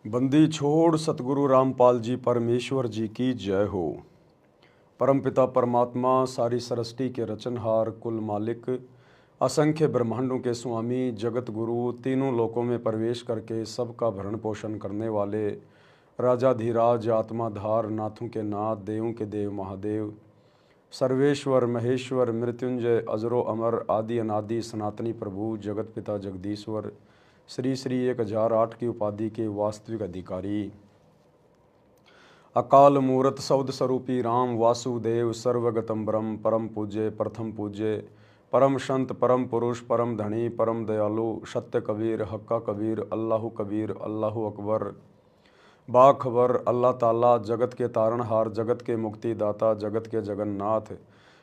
बंदी छोड़ सतगुरु रामपाल जी परमेश्वर जी की जय हो। परमपिता परमात्मा सारी सृष्टि के रचनहार, कुल मालिक, असंख्य ब्रह्मांडों के स्वामी, जगत गुरु, तीनों लोकों में प्रवेश करके सबका भरण पोषण करने वाले राजाधिराज, आत्माधार, नाथों के नाथ, देवों के देव महादेव, सर्वेश्वर महेश्वर, मृत्युंजय, अजरो अमर, आदि अनादि, सनातनी प्रभु, जगत पिता जगदीश्वर, श्री श्री 1008 की उपाधि के वास्तविक अधिकारी, अकाल मूर्त शब्द स्वरूपी राम वासुदेव, सर्वगतम ब्रह्म, परम पूज्य, प्रथम पूज्य, परम संत, परम पुरुष, परम धनी, परम दयालु, सत्य कबीर, हक्का कबीर, कबीर, अल्लाह अकबर, बाखबर, अल्लाह ताला, जगत के तारणहार, जगत के मुक्तिदाता, जगत के जगन्नाथ,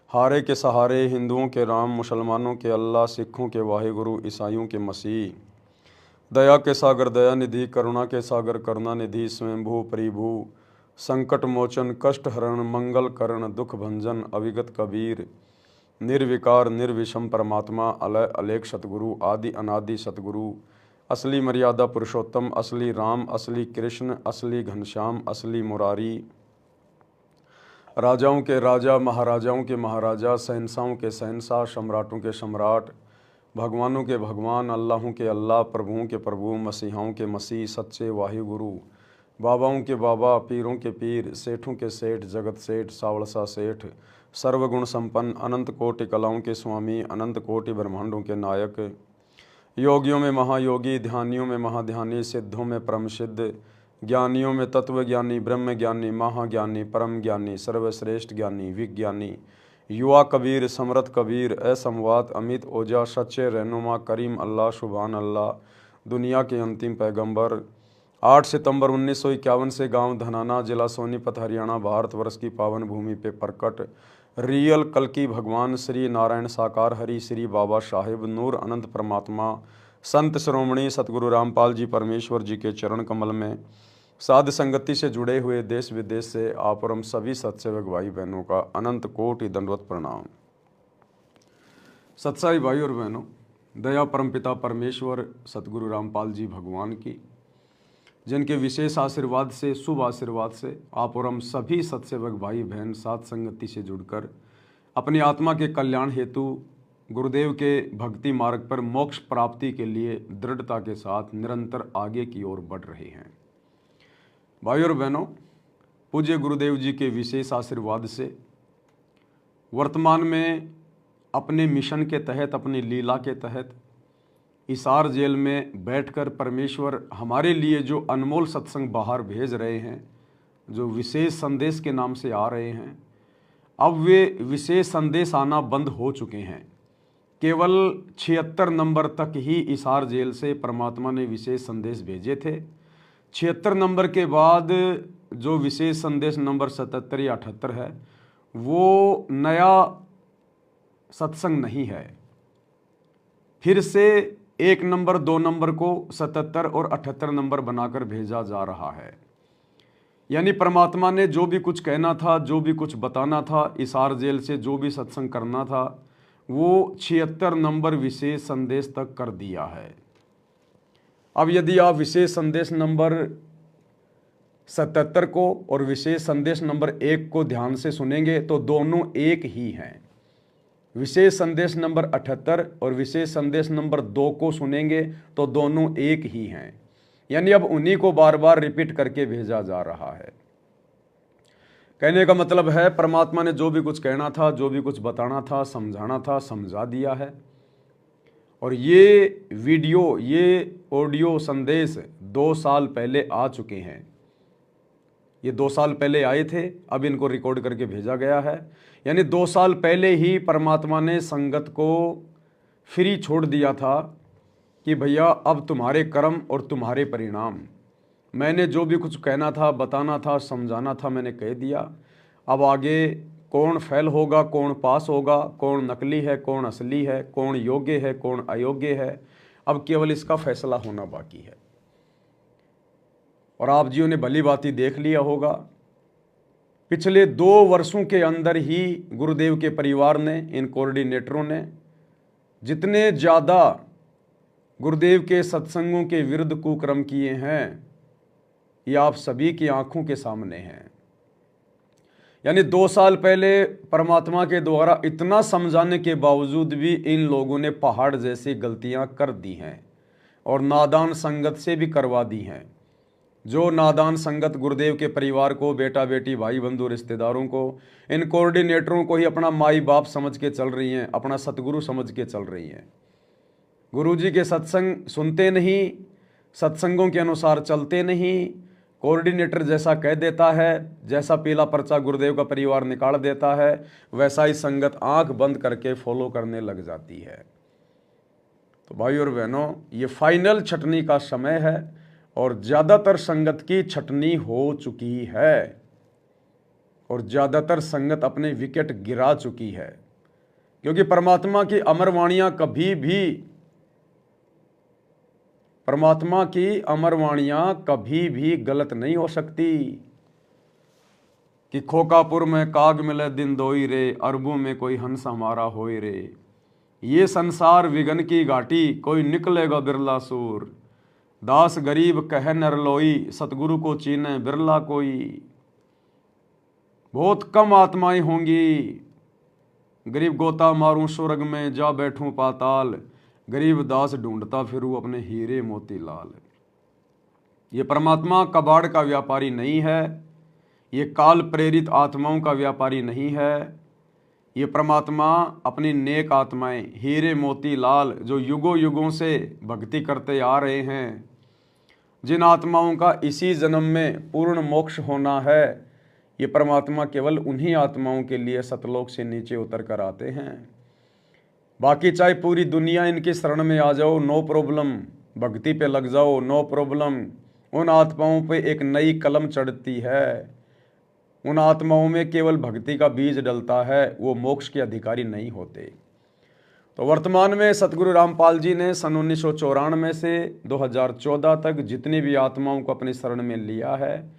हारे के सहारे, हिंदुओं के राम, मुसलमानों के अल्लाह, सिखों के वाहिगुरु, ईसाइयों के मसीह, दया के सागर दया निधि, करुणा के सागर करुणा निधि, स्वयंभू परिभू, संकट मोचन, कष्ट हरण, मंगल करण, दुख भंजन, अविगत कबीर, निर्विकार निर्विषम परमात्मा, अलय अलेख सतगुरु, आदि अनादि सतगुरु, असली मर्यादा पुरुषोत्तम, असली राम, असली कृष्ण, असली घनश्याम, असली मुरारी, राजाओं के राजा, महाराजाओं के महाराजा, शहंशाहों के शहंशाह, सम्राटों के सम्राट, भगवानों के भगवान, अल्लाहों के अल्लाह, प्रभुओं के प्रभु, मसीहाओं के मसीह, सच्चे वाहिगुरु, बाबाओं के बाबा, पीरों के पीर, सेठों के सेठ, जगत सेठ, सावड़सा सेठ, सर्वगुण संपन्न, अनंत कोटि कलाओं के स्वामी, अनंत कोटि ब्रह्मांडों के नायक, योगियों में महायोगी, ध्यानियों में महाध्यानी, सिद्धों में परम सिद्ध, ज्ञानियों में तत्व ज्ञानी, ब्रह्म ज्ञानी, महाज्ञानी, परम ज्ञानी, सर्वश्रेष्ठ ज्ञानी, विज्ञानी, युवा कबीर, समरथ कबीर, असमवात, अमित ओजा, सच्चे रहनुमा, करीम अल्लाह, शुभान अल्लाह, दुनिया के अंतिम पैगंबर, 8 सितंबर 1951 से गांव धनाना, जिला सोनीपत, हरियाणा, भारतवर्ष की पावन भूमि पे प्रकट रियल कल्कि भगवान श्री नारायण साकार हरि श्री बाबा साहेब नूर अनंत परमात्मा संत श्रोमणी सतगुरु रामपाल जी परमेश्वर जी के चरण कमल में साध संगति से जुड़े हुए देश विदेश से आप और हम सभी सत्सेवक भाई बहनों का अनंत कोटि दंडवत प्रणाम। सत्साई भाई और बहनों, दया परमपिता परमेश्वर सतगुरु रामपाल जी भगवान की, जिनके विशेष आशीर्वाद से, शुभ आशीर्वाद से आप और हम सभी सत्सेवक भाई बहन साथ संगति से जुड़कर अपनी आत्मा के कल्याण हेतु गुरुदेव के भक्ति मार्ग पर मोक्ष प्राप्ति के लिए दृढ़ता के साथ निरंतर आगे की ओर बढ़ रहे हैं। भाई और बहनों, पूज्य गुरुदेव जी के विशेष आशीर्वाद से वर्तमान में अपने मिशन के तहत, अपनी लीला के तहत हिसार जेल में बैठकर परमेश्वर हमारे लिए जो अनमोल सत्संग बाहर भेज रहे हैं, जो विशेष संदेश के नाम से आ रहे हैं, अब वे विशेष संदेश आना बंद हो चुके हैं। केवल 76 नंबर तक ही हिसार जेल से परमात्मा ने विशेष संदेश भेजे थे। 76 नंबर के बाद जो विशेष संदेश नंबर 77 या 78 है, वो नया सत्संग नहीं है। फिर से 1 नंबर 2 नंबर को 77 और 78 नंबर बनाकर भेजा जा रहा है। यानी परमात्मा ने जो भी कुछ कहना था, जो भी कुछ बताना था, हिसार जेल से जो भी सत्संग करना था, वो 76 नंबर विशेष संदेश तक कर दिया है। अब यदि आप विशेष संदेश नंबर 77 को और विशेष संदेश नंबर 1 को ध्यान से सुनेंगे तो दोनों एक ही हैं। विशेष संदेश नंबर 78 और विशेष संदेश नंबर 2 को सुनेंगे तो दोनों एक ही हैं। यानी अब उन्हीं को बार बार रिपीट करके भेजा जा रहा है। कहने का मतलब है परमात्मा ने जो भी कुछ कहना था, जो भी कुछ बताना था, समझाना था, समझा दिया है। और ये वीडियो, ये ऑडियो संदेश 2 साल पहले आ चुके हैं। ये 2 साल पहले आए थे, अब इनको रिकॉर्ड करके भेजा गया है। यानी 2 साल पहले ही परमात्मा ने संगत को फ्री छोड़ दिया था कि भैया अब तुम्हारे कर्म और तुम्हारे परिणाम, मैंने जो भी कुछ कहना था, बताना था, समझाना था, मैंने कह दिया। अब आगे कौन फेल होगा, कौन पास होगा, कौन नकली है, कौन असली है, कौन योग्य है, कौन अयोग्य है, अब केवल इसका फैसला होना बाकी है। और आप जियों ने भली भांति देख लिया होगा, पिछले 2 वर्षों के अंदर ही गुरुदेव के परिवार ने, इन कोऑर्डिनेटरों ने जितने ज़्यादा गुरुदेव के सत्संगों के विरुद्ध कुकर्म किए हैं, ये आप सभी की आंखों के सामने हैं। यानी 2 साल पहले परमात्मा के द्वारा इतना समझाने के बावजूद भी इन लोगों ने पहाड़ जैसी गलतियां कर दी हैं और नादान संगत से भी करवा दी हैं। जो नादान संगत गुरुदेव के परिवार को, बेटा बेटी, भाई बंधु, रिश्तेदारों को, इन कोऑर्डिनेटरों को ही अपना माई बाप समझ के चल रही हैं, अपना सतगुरु समझ के चल रही हैं। गुरुजी के सत्संग सुनते नहीं, सत्संगों के अनुसार चलते नहीं, कोऑर्डिनेटर जैसा कह देता है, जैसा पीला पर्चा गुरुदेव का परिवार निकाल देता है, वैसा ही संगत आंख बंद करके फॉलो करने लग जाती है। तो भाई और बहनों, ये फाइनल छटनी का समय है और ज़्यादातर संगत की छटनी हो चुकी है और ज़्यादातर संगत अपने विकेट गिरा चुकी है, क्योंकि परमात्मा की अमर वाणियाँ कभी भी गलत नहीं हो सकती। कि खोकापुर में काग मिले दिन दोई रे, अरबों में कोई हंस हमारा होई रे, ये संसार विघन की घाटी, कोई निकलेगा बिरला सूर, दास गरीब कह नरलोई, सतगुरु को चीने बिरला कोई। बहुत कम आत्माएं होंगी, गरीब गोता मारूं स्वर्ग में, जा बैठूं पाताल, गरीब दास ढूंढता फिरूं अपने हीरे मोती लाल। ये परमात्मा कबाड़ का व्यापारी नहीं है, ये काल प्रेरित आत्माओं का व्यापारी नहीं है। ये परमात्मा अपनी नेक आत्माएं, हीरे मोती लाल, जो युगों युगों से भक्ति करते आ रहे हैं, जिन आत्माओं का इसी जन्म में पूर्ण मोक्ष होना है, ये परमात्मा केवल उन्हीं आत्माओं के लिए सतलोक से नीचे उतर कर आते हैं। बाकी चाहे पूरी दुनिया इनकी शरण में आ जाओ, नो प्रॉब्लम, भक्ति पे लग जाओ, नो प्रॉब्लम। उन आत्माओं पे एक नई कलम चढ़ती है, उन आत्माओं में केवल भक्ति का बीज डलता है, वो मोक्ष के अधिकारी नहीं होते। तो वर्तमान में सतगुरु रामपाल जी ने सन 1994 से 2014 तक जितनी भी आत्माओं को अपनी शरण में लिया है,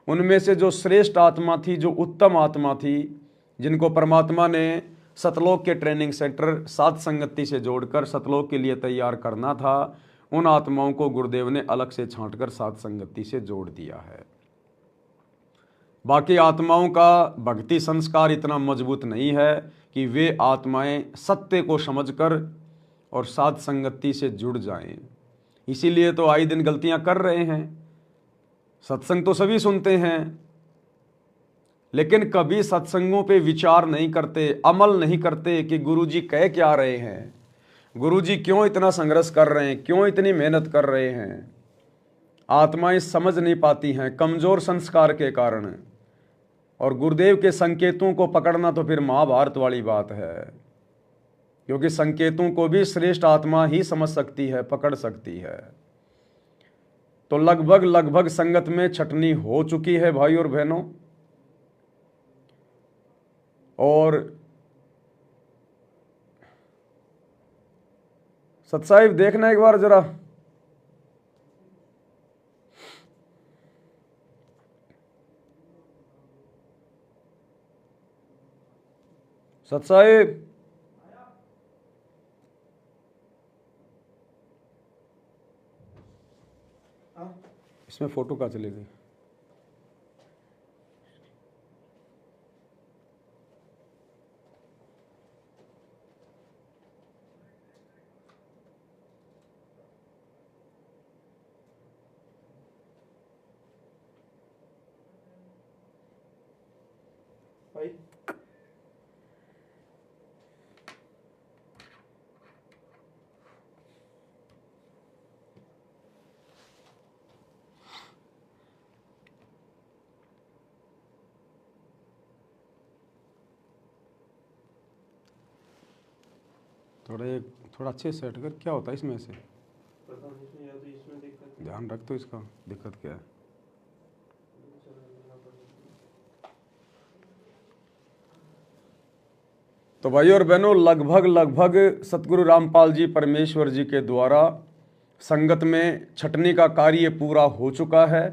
उनमें से जो श्रेष्ठ आत्मा थी, जो उत्तम आत्मा थी, जिनको परमात्मा ने सतलोक के ट्रेनिंग सेंटर सात संगति से जोड़कर सतलोक के लिए तैयार करना था, उन आत्माओं को गुरुदेव ने अलग से छांटकर सात संगति से जोड़ दिया है। बाकी आत्माओं का भक्ति संस्कार इतना मजबूत नहीं है कि वे आत्माएं सत्य को समझकर और सात संगति से जुड़ जाएं। इसीलिए तो आए दिन गलतियां कर रहे हैं। सत्संग तो सभी सुनते हैं, लेकिन कभी सत्संगों पे विचार नहीं करते, अमल नहीं करते कि गुरुजी कह क्या रहे हैं, गुरुजी क्यों इतना संघर्ष कर रहे हैं, क्यों इतनी मेहनत कर रहे हैं। आत्माएं समझ नहीं पाती हैं कमजोर संस्कार के कारण, और गुरुदेव के संकेतों को पकड़ना तो फिर महाभारत वाली बात है, क्योंकि संकेतों को भी श्रेष्ठ आत्मा ही समझ सकती है, पकड़ सकती है। तो लगभग संगत में छटनी हो चुकी है भाई और बहनों। और सतसाहिब देखना एक बार जरा, सतसाहिब इसमें फोटो कहाँ चली गई? थोड़ा अच्छे से सेट कर। क्या होता है इसमें से? पता नहीं, या तो इसमें दिक्कत, ध्यान रख तो इसका दिक्कत क्या है। तो भाई और बहनों, लगभग सतगुरु रामपाल जी परमेश्वर जी के द्वारा संगत में छटनी का कार्य पूरा हो चुका है।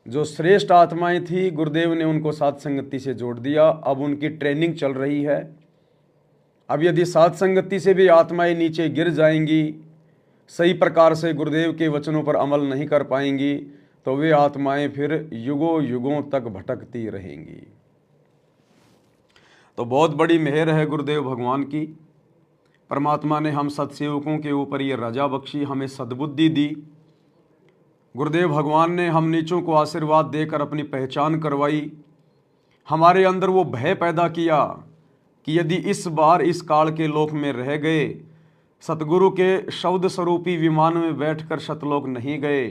जो श्रेष्ठ आत्माएं थी, गुरुदेव ने उनको सात संगति से जोड़ दिया। अब उनकी ट्रेनिंग चल रही है। अब यदि सात संगति से भी आत्माएं नीचे गिर जाएंगी सही प्रकार से गुरुदेव के वचनों पर अमल नहीं कर पाएंगी तो वे आत्माएं फिर युगों युगों तक भटकती रहेंगी। तो बहुत बड़ी मेहर है गुरुदेव भगवान की। परमात्मा ने हम सत्सेवकों के ऊपर ये रजा बख्शी, हमें सद्बुद्धि दी। गुरुदेव भगवान ने हम नीचों को आशीर्वाद देकर अपनी पहचान करवाई। हमारे अंदर वो भय पैदा किया कि यदि इस बार इस काल के लोक में रह गए, सतगुरु के शब्द स्वरूपी विमान में बैठकर सतलोक नहीं गए,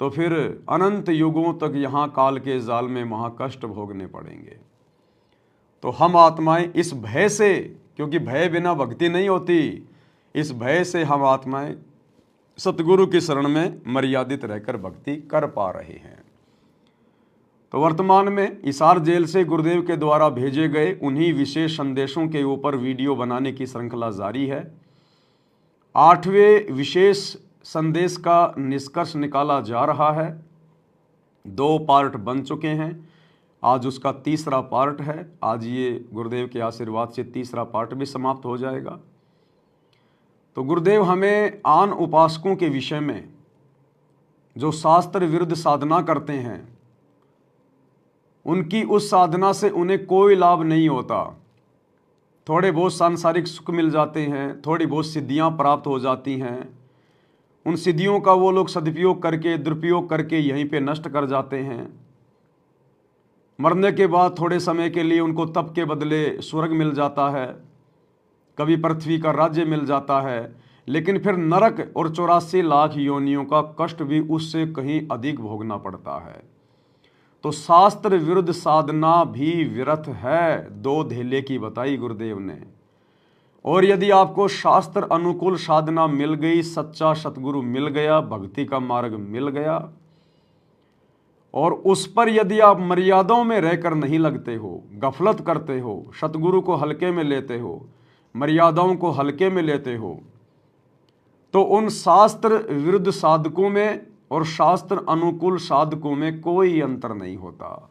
तो फिर अनंत युगों तक यहाँ काल के जाल में महाकष्ट भोगने पड़ेंगे। तो हम आत्माएं इस भय से, क्योंकि भय बिना भक्ति नहीं होती, इस भय से हम आत्माएं सतगुरु की शरण में मर्यादित रहकर भक्ति कर पा रहे हैं। तो वर्तमान में हिसार जेल से गुरुदेव के द्वारा भेजे गए उन्हीं विशेष संदेशों के ऊपर वीडियो बनाने की श्रृंखला जारी है। 8वें विशेष संदेश का निष्कर्ष निकाला जा रहा है। 2 पार्ट बन चुके हैं, आज उसका तीसरा पार्ट है। आज ये गुरुदेव के आशीर्वाद से तीसरा पार्ट भी समाप्त हो जाएगा। तो गुरुदेव हमें आन उपासकों के विषय में जो शास्त्र विरुद्ध साधना करते हैं, उनकी उस साधना से उन्हें कोई लाभ नहीं होता। थोड़े बहुत सांसारिक सुख मिल जाते हैं, थोड़ी बहुत सिद्धियां प्राप्त हो जाती हैं। उन सिद्धियों का वो लोग सदुपयोग करके, दुरुपयोग करके यहीं पे नष्ट कर जाते हैं। मरने के बाद थोड़े समय के लिए उनको तप के बदले स्वर्ग मिल जाता है, कभी पृथ्वी का राज्य मिल जाता है, लेकिन फिर नरक और 84 लाख योनियों का कष्ट भी उससे कहीं अधिक भोगना पड़ता है। तो शास्त्र विरुद्ध साधना भी व्यर्थ है, 2 धेले की बताई गुरुदेव ने। और यदि आपको शास्त्र अनुकूल साधना मिल गई, सच्चा सतगुरु मिल गया, भक्ति का मार्ग मिल गया, और उस पर यदि आप मर्यादाओं में रहकर नहीं लगते हो, गफलत करते हो, सतगुरु को हल्के में लेते हो, मर्यादाओं को हल्के में लेते हो, तो उन शास्त्र विरुद्ध साधकों में और शास्त्र अनुकूल साधकों में कोई अंतर नहीं होता।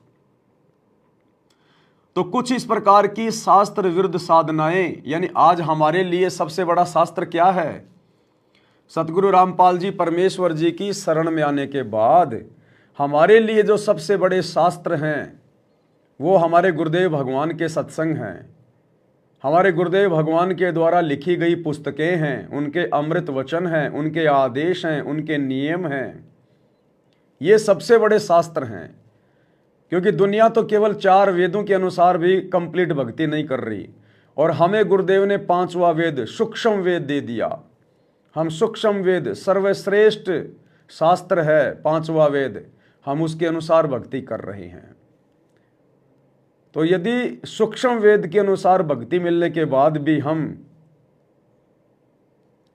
तो कुछ इस प्रकार की शास्त्र विरुद्ध साधनाएं, यानी आज हमारे लिए सबसे बड़ा शास्त्र क्या है? सतगुरु रामपाल जी परमेश्वर जी की शरण में आने के बाद हमारे लिए जो सबसे बड़े शास्त्र हैं वो हमारे गुरुदेव भगवान के सत्संग हैं, हमारे गुरुदेव भगवान के द्वारा लिखी गई पुस्तकें हैं, उनके अमृत वचन हैं, उनके आदेश हैं, उनके नियम हैं। ये सबसे बड़े शास्त्र हैं, क्योंकि दुनिया तो केवल 4 वेदों के अनुसार भी कंप्लीट भक्ति नहीं कर रही, और हमें गुरुदेव ने 5वां वेद सूक्ष्म वेद दे दिया। हम सूक्ष्म वेद, सर्वश्रेष्ठ शास्त्र है 5वां वेद, हम उसके अनुसार भक्ति कर रहे हैं। तो यदि सूक्ष्म वेद के अनुसार भक्ति मिलने के बाद भी हम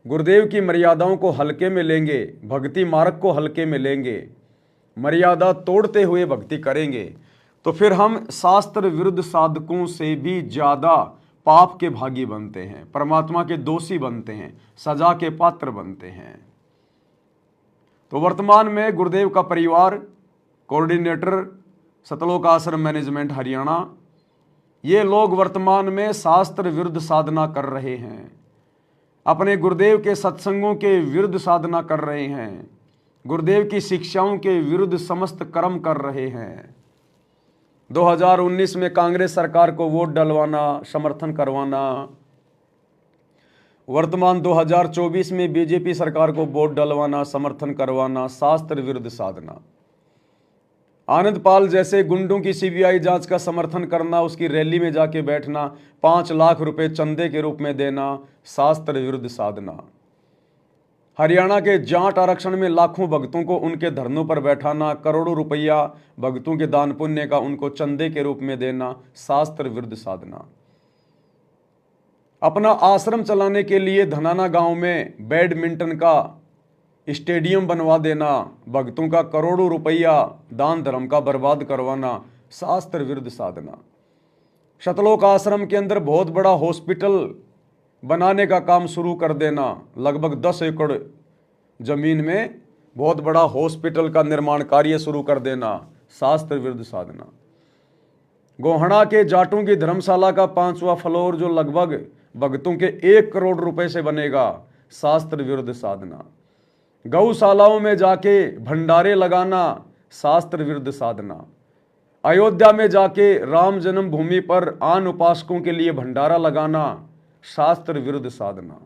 गुरुदेव की मर्यादाओं को हल्के में लेंगे, भक्ति मार्ग को हल्के में लेंगे, मर्यादा तोड़ते हुए भक्ति करेंगे, तो फिर हम शास्त्र विरुद्ध साधकों से भी ज्यादा पाप के भागी बनते हैं, परमात्मा के दोषी बनते हैं, सजा के पात्र बनते हैं। तो वर्तमान में गुरुदेव का परिवार, कोऑर्डिनेटर सतलोक आश्रम मैनेजमेंट हरियाणा, ये लोग वर्तमान में शास्त्र विरुद्ध साधना कर रहे हैं, अपने गुरुदेव के सत्संगों के विरुद्ध साधना कर रहे हैं, गुरुदेव की शिक्षाओं के विरुद्ध समस्त कर्म कर रहे हैं। 2019 में कांग्रेस सरकार को वोट डलवाना, समर्थन करवाना, वर्तमान 2024 में बीजेपी सरकार को वोट डलवाना, समर्थन करवाना, शास्त्र विरुद्ध साधना। आनंद पाल जैसे गुंडों की सीबीआई जांच का समर्थन करना, उसकी रैली में जाके बैठना, 5 लाख रुपए चंदे के रूप में देना, शास्त्र विरुद्ध साधना। हरियाणा के जाट आरक्षण में लाखों भक्तों को उनके धरनों पर बैठाना, करोड़ों रुपया भक्तों के दान पुण्य का उनको चंदे के रूप में देना, शास्त्र विरुद्ध साधना। अपना आश्रम चलाने के लिए धनाना गांव में बैडमिंटन का स्टेडियम बनवा देना, भक्तों का करोड़ों रुपया दान धर्म का बर्बाद करवाना, शास्त्र विरुद्ध साधना। सतलोक आश्रम के अंदर बहुत बड़ा हॉस्पिटल बनाने का काम शुरू कर देना, लगभग 10 एकड़ जमीन में बहुत बड़ा हॉस्पिटल का निर्माण कार्य शुरू कर देना, शास्त्र विरुद्ध साधना। गोहना के जाटों की धर्मशाला का 5वां फ्लोर जो लगभग भक्तों के 1 करोड़ रुपए से बनेगा, शास्त्र विरुद्ध साधना। गौशालाओं में जाके भंडारे लगाना शास्त्र विरुद्ध साधना, अयोध्या में जाके राम जन्मभूमि पर आन उपासकों के लिए भंडारा लगाना शास्त्र विरुद्ध साधना,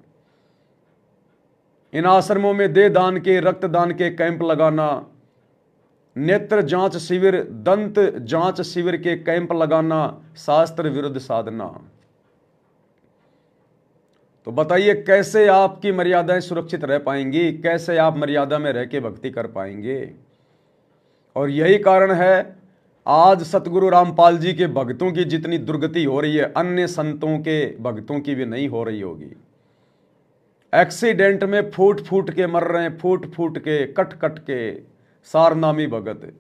इन आश्रमों में दे दान के रक्तदान के कैंप लगाना, नेत्र जांच शिविर दंत जांच शिविर के कैंप लगाना शास्त्र विरुद्ध साधना। तो बताइए कैसे आपकी मर्यादाएं सुरक्षित रह पाएंगी, कैसे आप मर्यादा में रह के भक्ति कर पाएंगे। और यही कारण है आज सतगुरु रामपाल जी के भक्तों की जितनी दुर्गति हो रही है, अन्य संतों के भक्तों की भी नहीं हो रही होगी। एक्सीडेंट में फूट फूट के मर रहे हैं, फूट फूट के, कट कट के, सारनामी भगत।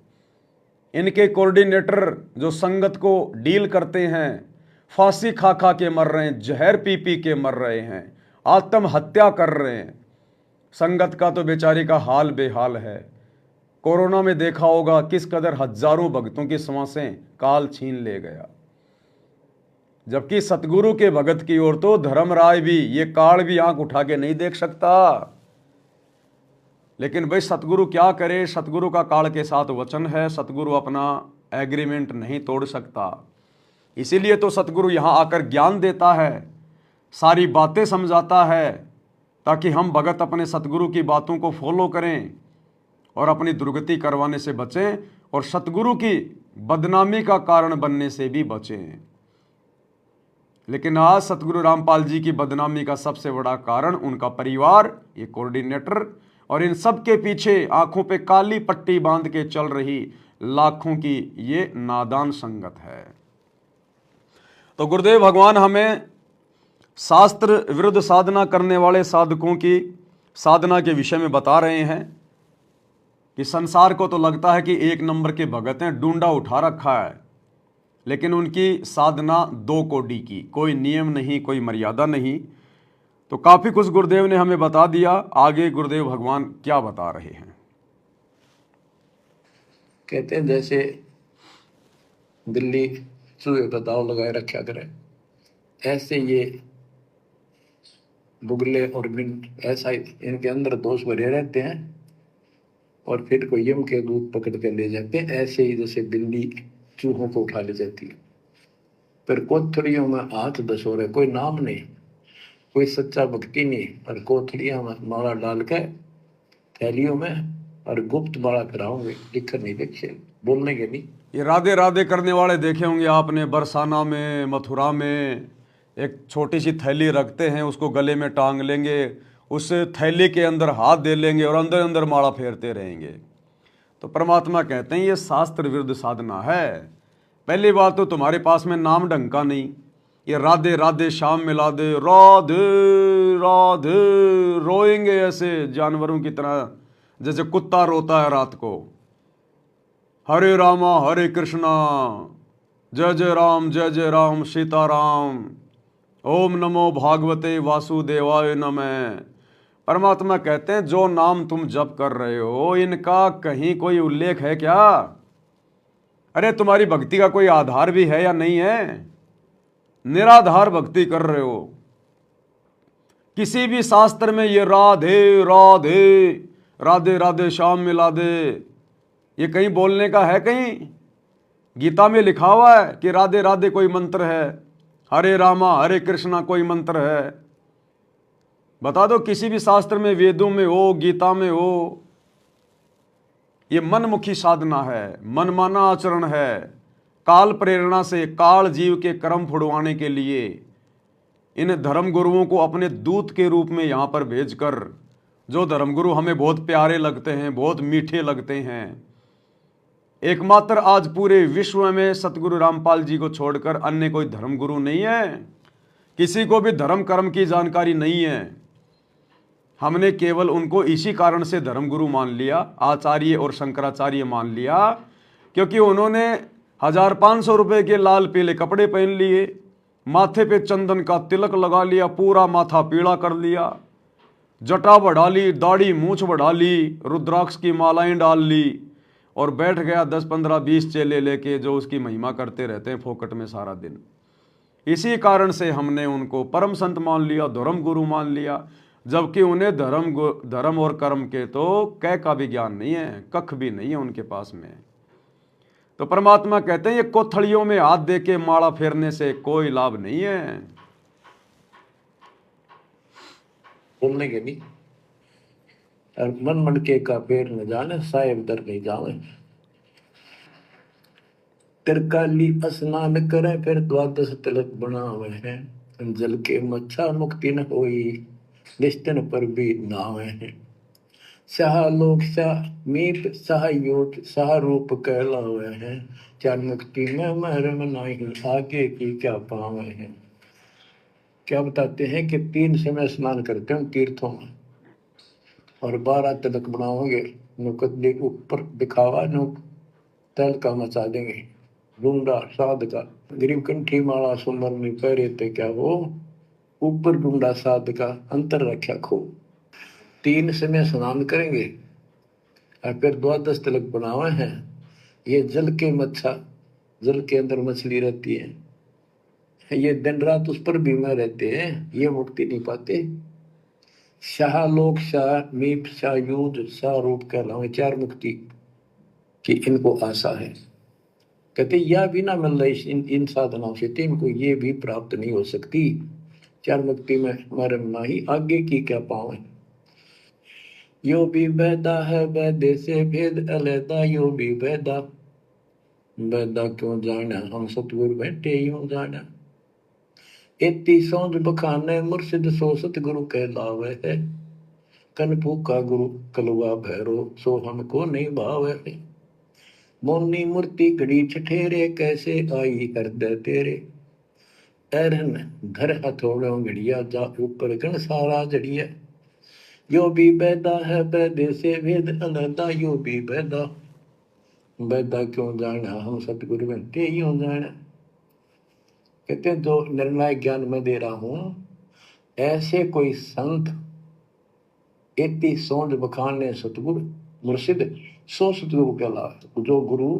इनके कोऑर्डिनेटर जो संगत को डील करते हैं, फांसी खा खा के मर रहे हैं, जहर पी पी के मर रहे हैं, आत्महत्या कर रहे हैं। संगत का तो बेचारी का हाल बेहाल है। कोरोना में देखा होगा किस कदर हजारों भक्तों की सांसें काल छीन ले गया। जबकि सतगुरु के भगत की ओर तो धर्मराय भी, ये काल भी आंख उठा के नहीं देख सकता। लेकिन भाई सतगुरु क्या करे, सतगुरु का काल के साथ वचन है, सतगुरु अपना एग्रीमेंट नहीं तोड़ सकता। इसीलिए तो सतगुरु यहां आकर ज्ञान देता है, सारी बातें समझाता है, ताकि हम भगत अपने सतगुरु की बातों को फॉलो करें और अपनी दुर्गति करवाने से बचें और सतगुरु की बदनामी का कारण बनने से भी बचें। लेकिन आज सतगुरु रामपाल जी की बदनामी का सबसे बड़ा कारण उनका परिवार, ये कोऑर्डिनेटर, और इन सब के पीछे आंखों पे काली पट्टी बांध के चल रही लाखों की ये नादान संगत है। तो गुरुदेव भगवान हमें शास्त्र विरुद्ध साधना करने वाले साधकों की साधना के विषय में बता रहे हैं कि संसार को तो लगता है कि एक नंबर के भगत हैं, डूंडा उठा रखा है, लेकिन उनकी साधना दो कोडी की, कोई नियम नहीं, कोई मर्यादा नहीं। तो काफी कुछ गुरुदेव ने हमें बता दिया। आगे गुरुदेव भगवान क्या बता रहे हैं। कहते हैं जैसे बिल्ली चूहे का दाव लगाए रखा करे, ऐसे ये बुगले और मिंट ऐसा इनके अंदर दोष भरे रहते हैं और फिर कोई यम के दूध पकड़ कर ले जाते हैं। ऐसे ही जैसे बिल्ली चूहों को उठा ले जाती है, फिर कोथड़ियों में हाथ दसो रहे, कोई नाम नहीं, कोई सच्चा भक्ति नहीं, और कोथड़ियों में माला डाल के थैलियों में और गुप्त माला कराओगे, लिखकर नहीं देखे, बोलने के नहीं। ये राधे राधे करने वाले देखे होंगे आपने, बरसाना में, मथुरा में एक छोटी सी थैली रखते हैं, उसको गले में टांग लेंगे, उस थैली के अंदर हाथ दे लेंगे और अंदर अंदर माला फेरते रहेंगे। तो परमात्मा कहते हैं ये शास्त्र विरुद्ध साधना है। पहली बात तो तुम्हारे पास में नाम ढंग का नहीं, ये राधे राधे शाम मिला दे, राधे राधे रोएंगे ऐसे जानवरों की तरह, जैसे कुत्ता रोता है रात को। हरे रामा हरे कृष्णा, जय जय राम सीताराम, ओम नमो भागवते वासुदेवाय नमः। परमात्मा कहते हैं जो नाम तुम जप कर रहे हो, इनका कहीं कोई उल्लेख है क्या? अरे तुम्हारी भक्ति का कोई आधार भी है या नहीं है? निराधार भक्ति कर रहे हो। किसी भी शास्त्र में ये राधे राधे राधे राधे श्याम मिला दे, ये कहीं बोलने का है? कहीं गीता में लिखा हुआ है कि राधे राधे कोई मंत्र है, हरे रामा हरे कृष्णा कोई मंत्र है? बता दो किसी भी शास्त्र में, वेदों में हो, गीता में हो। ये मनमुखी साधना है, मनमाना आचरण है। काल प्रेरणा से काल जीव के कर्म फुड़वाने के लिए इन धर्मगुरुओं को अपने दूत के रूप में यहाँ पर भेजकर, जो धर्मगुरु हमें बहुत प्यारे लगते हैं, बहुत मीठे लगते हैं, एकमात्र आज पूरे विश्व में सतगुरु रामपाल जी को छोड़कर अन्य कोई धर्मगुरु नहीं है। किसी को भी धर्म कर्म की जानकारी नहीं है। हमने केवल उनको इसी कारण से धर्मगुरु मान लिया, आचार्य और शंकराचार्य मान लिया, क्योंकि उन्होंने 1500 रुपए के लाल पीले कपड़े पहन लिए, माथे पे चंदन का तिलक लगा लिया, पूरा माथा पीला कर लिया, जटा बढ़ा ली, दाढ़ी मूछ बढ़ा ली, रुद्राक्ष की मालाएं डाल ली और बैठ गया 10 15 20 चेले लेके, जो उसकी महिमा करते रहते हैं फोकट में सारा दिन। इसी कारण से हमने उनको परम संत मान लिया, धर्म गुरु मान लिया। जबकि उन्हें धर्म और कर्म के तो कै का भी ज्ञान नहीं है, कख भी नहीं है उनके पास में। तो परमात्मा कहते हैं ये कोथड़ियों में हाथ दे के माला फेरने से कोई लाभ नहीं है। बोलने के नहीं, और मन मटके का पैर न जाने, साहेब दर नहीं जावे। तिरकाली स्नान करे फिर द्वादश तिलक बनावे हैं, जल के मच्छा मुक्ति न होई, निष्ठन पर भी नावे हैं। शाह लोक शाह मीत शाह योत शाह रूप कहलावे हैं, चार मुक्ति में मरम नहीं, आगे की क्या पावे हैं। क्या बताते हैं कि 3 समय स्नान करते हैं तीर्थों में, और 12 तिलक बनाओगे, नुकदली ऊपर दिखावा नु तल का मचा देंगे, डूंडा साध का गरीब कंठी माला सुमर में पहरे ते क्या हो, ऊपर डूंडा साध का अंतर रखा खो। 3 समय स्नान करेंगे और फिर द्वादश तिलक बनावे हैं। ये जल के मच्छा, जल के अंदर मछली रहती है, ये दिन रात उस पर बीमार रहते हैं, ये मुक्ति नहीं पाते। शाह लोक शाह मीप शाह युद्ध शाह रूप कहलावे, 4 मुक्ति की इनको आशा है। कहते या भी ना मिल रही इन साधनाओं से, तो इनको ये भी प्राप्त नहीं हो सकती। 4 मुक्ति में मरम नाही, आगे की क्या पावे। यो भी वैदा है वैदे से भेद अलैदा, यो भी वैदा वैदा क्यों जाना, हम सतगुरु बैठे यूं जाना। एती सौंध बखाने मुर्शिद सो सतगुरु कहलावे है, कन फूका गुरु कलवा भैरो सो हमको नहीं भावे है। मोनी मूर्ति घड़ी ठठेरे कैसे आई हृदय तेरे, ऐरन घर हथौड़ों घड़िया जा ऊपर गण सारा जड़िया। यो भी बैदा है वैदे से भेद अलैदा, यो भी बैदा वैदा क्यों जाना, हम सतगुरु बनते यूं जाना। कहते हैं जो निर्णायक ज्ञान में दे रहा हूं, ऐसे कोई संत एती सौंध बखाने सतगुरु मुर्शिद सो सतगुरु कहला। जो गुरु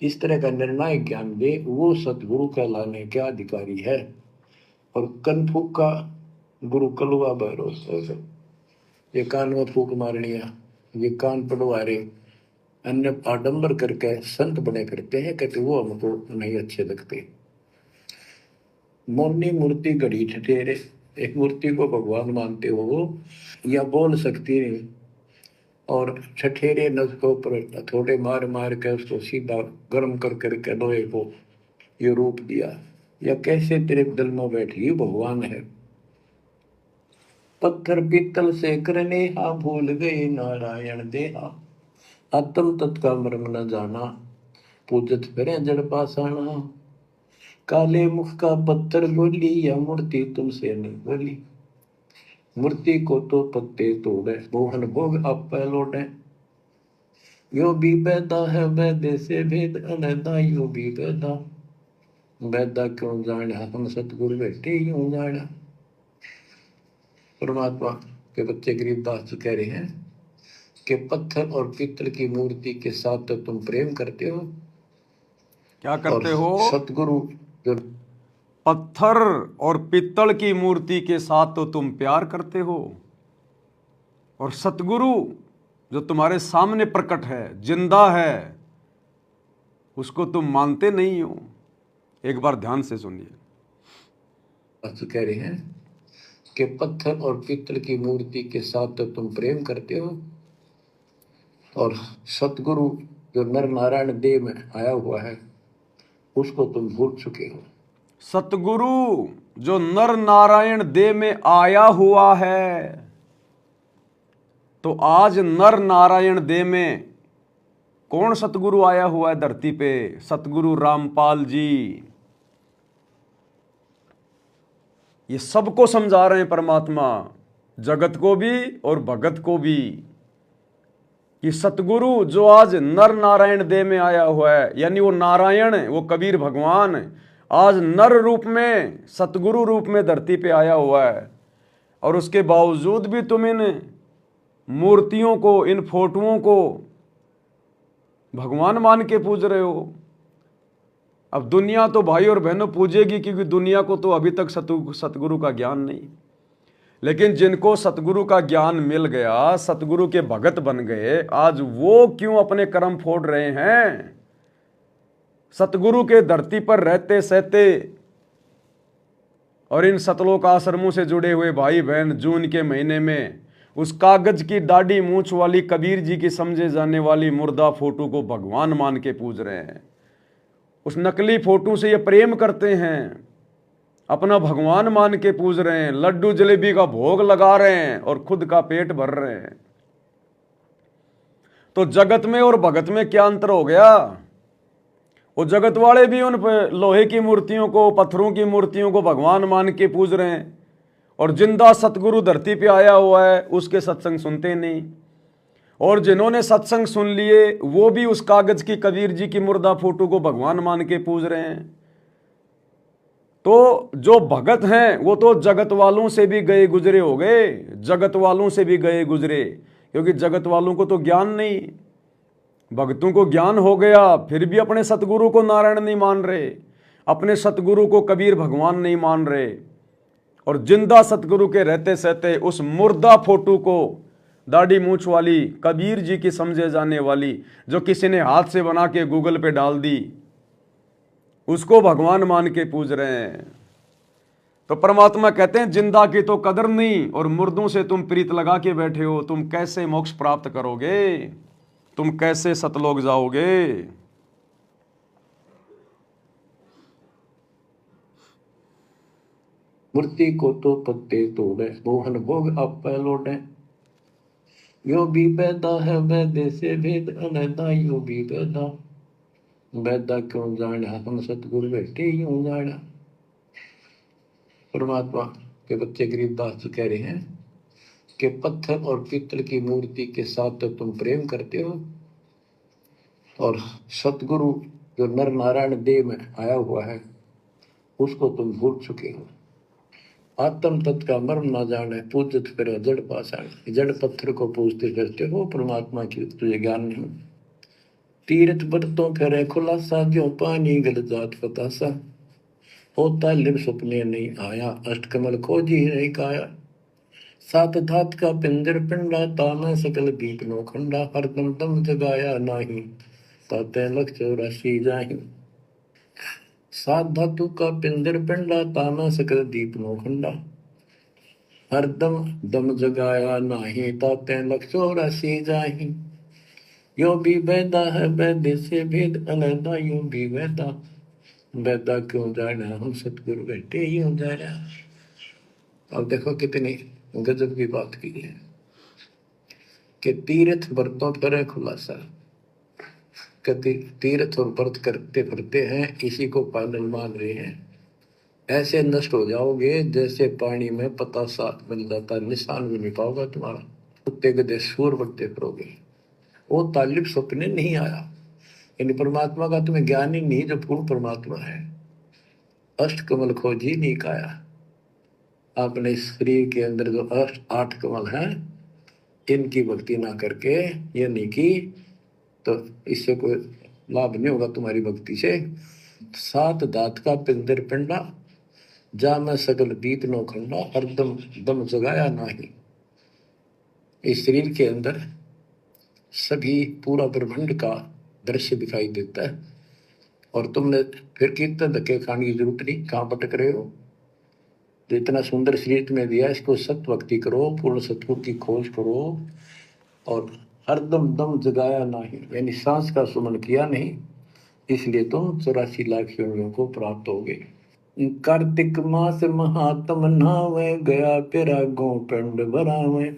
इस तरह का निर्णायक ज्ञान दे वो सतगुरु कहलाने के अधिकारी है। और कन फूक का गुरु कलुआ भैरो, ये कान में फूक मारनिया, ये कान पड़वा रहे, अन्य आडंबर करके संत बने करते हैं, कहते वो हमको नहीं अच्छे लगते। मोनी मूर्ति घड़ी ठठेरे, एक मूर्ति को भगवान मानते हो या बोल सकती नहीं, और ठठेरे नसकों पर थोड़े मार मार के उसको सीधा गर्म कर करके लोहे को ये रूप दिया, या कैसे तेरे दिल में बैठी भगवान है। पत्थर पीतल से करने हा, भूल गए नारायण देहा, आत्म तत्का मर्म न जाना, पूजत फिरे जड़ पासाना। काले मुख का पत्थर बोली, या मूर्ति तुमसे नहीं बोली, मूर्ति को तो पत्ते तोड़े, मोहन भोग आप लौटे। यो भी बैदा है वैदे से भेद अलैदा, यो भी बैदा वैदा क्यों जाना, हम सतगुरु बैठे यूं जाना। परमात्मा के बच्चे गरीबदास कह रहे हैं कि पत्थर और पीतल की मूर्ति के साथ तो तुम प्रेम करते हो, क्या करते हो? सतगुरु जो पत्थर और पित्तल की मूर्ति के साथ तो तुम प्यार करते हो, और सतगुरु जो तुम्हारे सामने प्रकट है, जिंदा है, उसको तुम मानते नहीं हो। एक बार ध्यान से सुनिए। कह रहे हैं कि पत्थर और पीतल की मूर्ति के साथ तो तुम प्रेम करते हो, और सतगुरु जो नर नारायण देह में आया हुआ है उसको तुम भूल चुके हो। सतगुरु जो नर नारायण देह में आया हुआ है, तो आज नर नारायण देह में कौन सतगुरु आया हुआ है धरती पे? सतगुरु रामपाल जी। ये सबको समझा रहे हैं परमात्मा, जगत को भी और भगत को भी, कि सतगुरु जो आज नर नारायण देह में आया हुआ है, यानी वो नारायण, वो कबीर भगवान आज नर रूप में, सतगुरु रूप में धरती पे आया हुआ है, और उसके बावजूद भी तुम इन मूर्तियों को, इन फोटोओं को भगवान मान के पूज रहे हो। अब दुनिया तो भाई और बहनों पूजेगी, क्योंकि दुनिया को तो अभी तक सतगुरु का ज्ञान नहीं। लेकिन जिनको सतगुरु का ज्ञान मिल गया, सतगुरु के भगत बन गए, आज वो क्यों अपने कर्म फोड़ रहे हैं? सतगुरु के धरती पर रहते सहते और इन सतलोक आश्रमों से जुड़े हुए भाई बहन जून के महीने में उस कागज की दाढ़ी मूछ वाली कबीर जी की समझे जाने वाली मुर्दा फोटो को भगवान मान के पूज रहे हैं। उस नकली फोटो से ये प्रेम करते हैं, अपना भगवान मान के पूज रहे हैं, लड्डू जलेबी का भोग लगा रहे हैं और खुद का पेट भर रहे हैं। तो जगत में और भगत में क्या अंतर हो गया? वो जगत वाले भी उन लोहे की मूर्तियों को, पत्थरों की मूर्तियों को भगवान मान के पूज रहे हैं, और जिंदा सतगुरु धरती पे आया हुआ है उसके सत्संग सुनते नहीं। और जिन्होंने सत्संग सुन लिए वो भी उस कागज की कबीर जी की मुर्दा फोटो को भगवान मान के पूज रहे हैं। तो जो भगत हैं वो तो जगत वालों से भी गए गुजरे हो गए, जगत वालों से भी गए गुजरे, क्योंकि जगत वालों को तो ज्ञान नहीं, भक्तों को ज्ञान हो गया, फिर भी अपने सतगुरु को नारायण नहीं मान रहे, अपने सतगुरु को कबीर भगवान नहीं मान रहे। और जिंदा सतगुरु के रहते सहते उस मुर्दा फोटो को, दाढ़ी मूछ वाली कबीर जी की समझे जाने वाली, जो किसी ने हाथ से बना के गूगल पे डाल दी, उसको भगवान मान के पूज रहे हैं। तो परमात्मा कहते हैं जिंदा की तो कदर नहीं और मुर्दों से तुम प्रीत लगा के बैठे हो, तुम कैसे मोक्ष प्राप्त करोगे, तुम कैसे सतलोक जाओगे? मूर्ति को तो पत्ते तोड़े, मोहन भोग आप लौटे। यो भी पैदा है वैद्य से भेद अलैदा, यो भी पैदा वैदा क्यों जाना, हम सतगुरु बैठे यूं जाना। परमात्मा के बच्चे गरीबदास जी कह रहे हैं कि पत्थर और पीतल की मूर्ति के साथ तो तुम प्रेम करते हो, और सतगुरु जो नर नारायण देव में आया हुआ है उसको तुम भूल चुके हो। आत्म तत्व का मर्म ना जाने, पूजत फिर जड़ पाषाण। जड़ पत्थर को पूजते फिरते हो, परमात्मा की तुझे ज्ञान नहीं। तीर्थ बरतों करे खुलासा, जो पानी गल जात फतासा। होता लिव सपने नहीं आया, अष्टकमल खोजी नहीं काया। सात धात का पिंजर पिंडा, ताना सकल दीप नो खंडा। हरदम दम जगाया नाही, ताते लख 84 जाहि। सात धातु का पिंजर पिंडा, ताना सकल दीप नो खंडा। हरदम दम जगाया नाही, ताते लख 84 जाहि। यो भी वैदा है वैद्य से भेद अलैदा, यो भी वैदा वैदा क्यों जाना, हम सतगुरु बैठे यूं जाना। अब देखो कितनी गजब की बात की है कि तीर्थ व्रतों करे खुलासा। कहते तीर्थ और व्रत करते फिरते हैं, इसी को पालन मान रहे हैं। ऐसे नष्ट हो जाओगे जैसे पानी में पतासा बन जाता, निशान भी नहीं पाओगे तुम्हारा। कुत्ते गधे सूर बनते फिरोगे। वो तालिब सपने नहीं आया, यानी परमात्मा का तुम्हें ज्ञान ही नहीं, जो पूर्ण परमात्मा है। अष्ट कमल खोजी नहीं काया। अपने शरीर के अंदर जो 8 कमल हैं, इनकी भक्ति ना करके ये नहीं की तो इससे कोई लाभ नहीं होगा तुम्हारी भक्ति से। 7 दात का पिंदर पिंडा, जा मैं सकल दीप नो खंडा। हरदम दम जगाया नाही। इस शरीर के अंदर सभी पूरा ब्रह्मांड का दृश्य दिखाई देता है, और तुमने फिर कितना धक्के खाने की जरूरत नहीं, कहाँ भटक रहे हो। जो इतना सुंदर शरीर तुम्हें दिया, इसको सत भक्ति करो, पूर्ण सतगुरु की खोज करो, और हरदम दम जगाया नहीं, यानी सांस का सुमन किया नहीं, इसलिए तुम 84 लाख योनियों को प्राप्त हो गए। कार्तिक मास महात्म नावे, गया तेरा गो पिंड भरावे।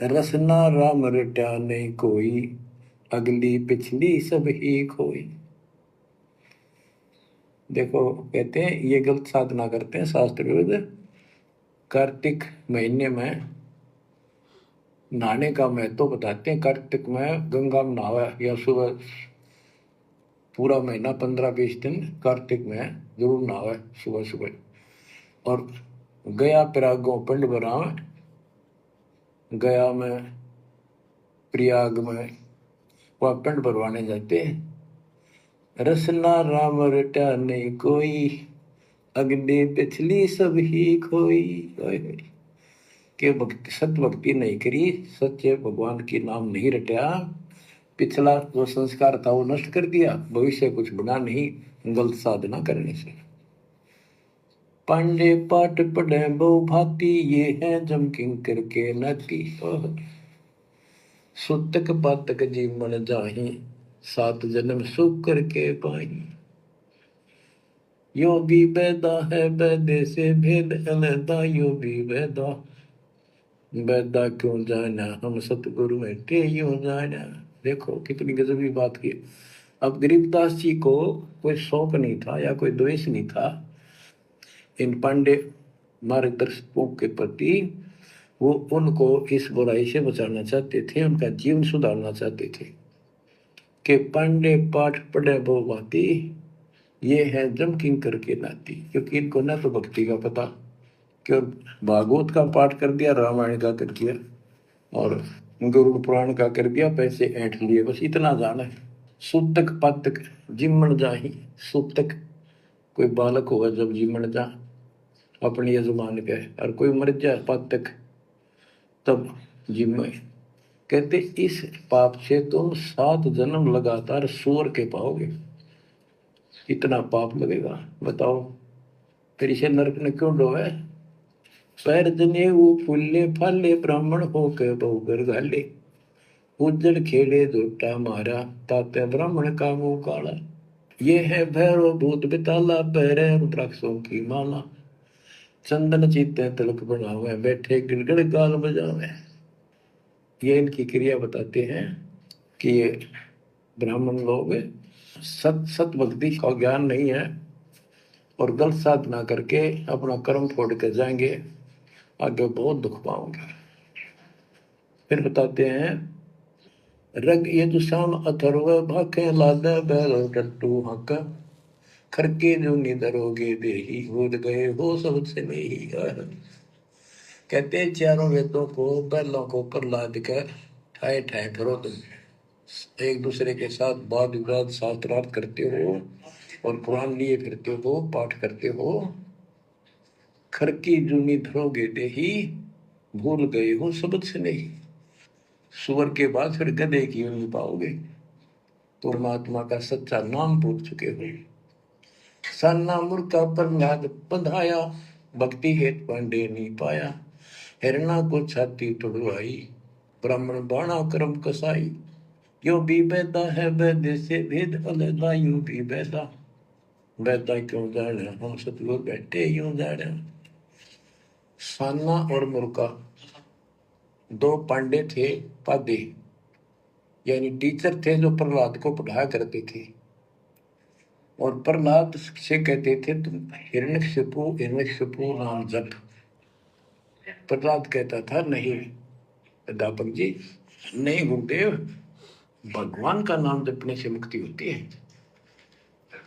रसना राम रट्या नहीं कोई, अगली पिछली सब ही खोई। देखो कहते हैं ये गलत साधना करते हैं शास्त्र विरुद्ध। कार्तिक महीने में नहाने का महत्व बताते हैं। कार्तिक में गंगा में नहावा, या सुबह पूरा महीना 15-20 दिन कार्तिक में जरूर नहावा सुबह सुबह। और गया प्रयागों पिंड भरावे, गया में प्रयाग में वह पिंड भरवाने जाते हैं। रसना राम रटा नहीं कोई, अगली पिछली सब ही खोई। कि भक्ति सत्य भक्ति नहीं करी, सच्चे भगवान की नाम नहीं रटा, पिछला जो संस्कार था वो नष्ट कर दिया, भविष्य कुछ बना नहीं गलत साधना करने से। पांडे पाठ पढ़े बहु भांति, ये है जम किंकर के नाती। सुतक पातक जीवन जाही, 7 जन्म सुख करके पाही। यो भी बैदा है बैदे से भेद अलैदा, यो भी बैदा बैदा क्यों जाना, हम सतगुरु में ते यूं जाना। देखो कितनी गजबी बात की। अब गरीबदास जी को कोई शौक नहीं था या कोई द्वेष नहीं था इन पांडे मार्गदर्शकों के प्रति। वो उनको इस बुराई से बचाना चाहते थे, उनका जीवन सुधारना चाहते थे कि पांडे पाठ पढ़े बहु भांति, ये है जम किंकर के नाती। क्योंकि इनको ना तो भक्ति का पता, क्यों भागवत का पाठ कर दिया, रामायण का कर दिया और गरुड़ पुराण का कर दिया, पैसे ऐंठ लिए, बस इतना जाना है। सूतक पातक जिमण जाही। सूतक कोई बालक होगा जब जिमण जा अपने यजमान के, और कोई मर जाए पातक तब जिम्मे। कहते इस पाप से तुम 7 जन्म लगातार सूअर के पाओगे। इतना पाप लगेगा, बताओ फिर इसे नरक ने क्यों डोवे। पैर जने वो फूले फाले, ब्राह्मण हो के बहुगर घाले। उज्जड़ खेड़े झूठा मारा, ताते ब्राह्मण का मुंह काला। ये है भैरव भूत बिताला, पैरे रुद्राक्षों की माला। चंदन चीते तिलक बनावे, बैठे गिड़गड़ गाल बजावे। ये इनकी क्रिया बताते हैं कि ये ब्राह्मण लोग सत भक्ति का ज्ञान नहीं है और गलत साधना करके अपना कर्म फोड़ कर जाएंगे, आगे बहुत दुख पाओगे। फिर बताते हैं रग यजुशान अथर्व भाके, लादे बैल टट्टू हक। खरके जो निधरोगे देही, भूल गए हो सबसे नहीं। कहते हैं चारों वेदों को बैलों को ऊपर लाद कर ठाए ठाए फिरो, तुम एक दूसरे के साथ वाद विवाद शास्त्रार्थ करते हो और कुरान लिए फिरते हो, पाठ करते हो। खरकी जूनी धरोगे देही, भूल गए हो सबद से नहीं। सुअर के बाद फिर गधे की यूं पाओगे, तो परमात्मा का सच्चा नाम भूल चुके हो। साना मुर्का पर नाद बंधाया, भक्ति हेत पांडे नहीं पाया। हिरणा को छाती तुड़वाई, ब्राह्मण बाणा कर्म कसाई। यो भी बैदा है बैदे से भेद अलैदा, यूं भी बैदा बैदा क्यों जाने, हम सतगुरु बैठे यूं जाने। साना और मुर्का 2 पांडे थे, पादे यानी टीचर थे जो प्रहलाद को पढ़ाया करते थे। और प्रहलाद से कहते थे तुम हिरण्यकशिपु नाम जप। प्रहलाद कहता था नहीं अध्यापक जी, नहीं गुरुदेव, भगवान का नाम जपने से मुक्ति होती है।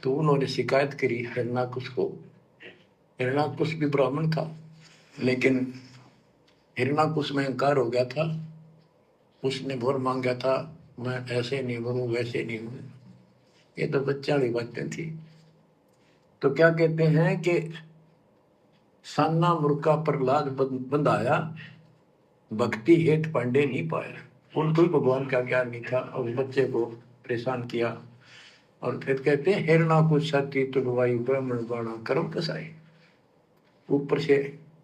तो उन्होंने शिकायत करी हिरण्याकुश को। हिरण्याकुश भी ब्राह्मण था, लेकिन हिरण्याकुश में अहंकार हो गया था। उसने भोर मांगा था, मैं ऐसे नहीं बनूं वैसे नहीं बनूं। ये तो बच्चा वाली बातें थी। तो क्या कहते हैं कि साना मुर्का प्रहलाद बंधाया, भक्ति हेत पांडे नहीं पाया। उनको ही भगवान का ज्ञान नहीं था और बच्चे को परेशान किया। और फिर कहते हैं हिरण्याकुश छाती तुड़वाई, ब्राह्मण बाणा कर्म कसाई। ऊपर से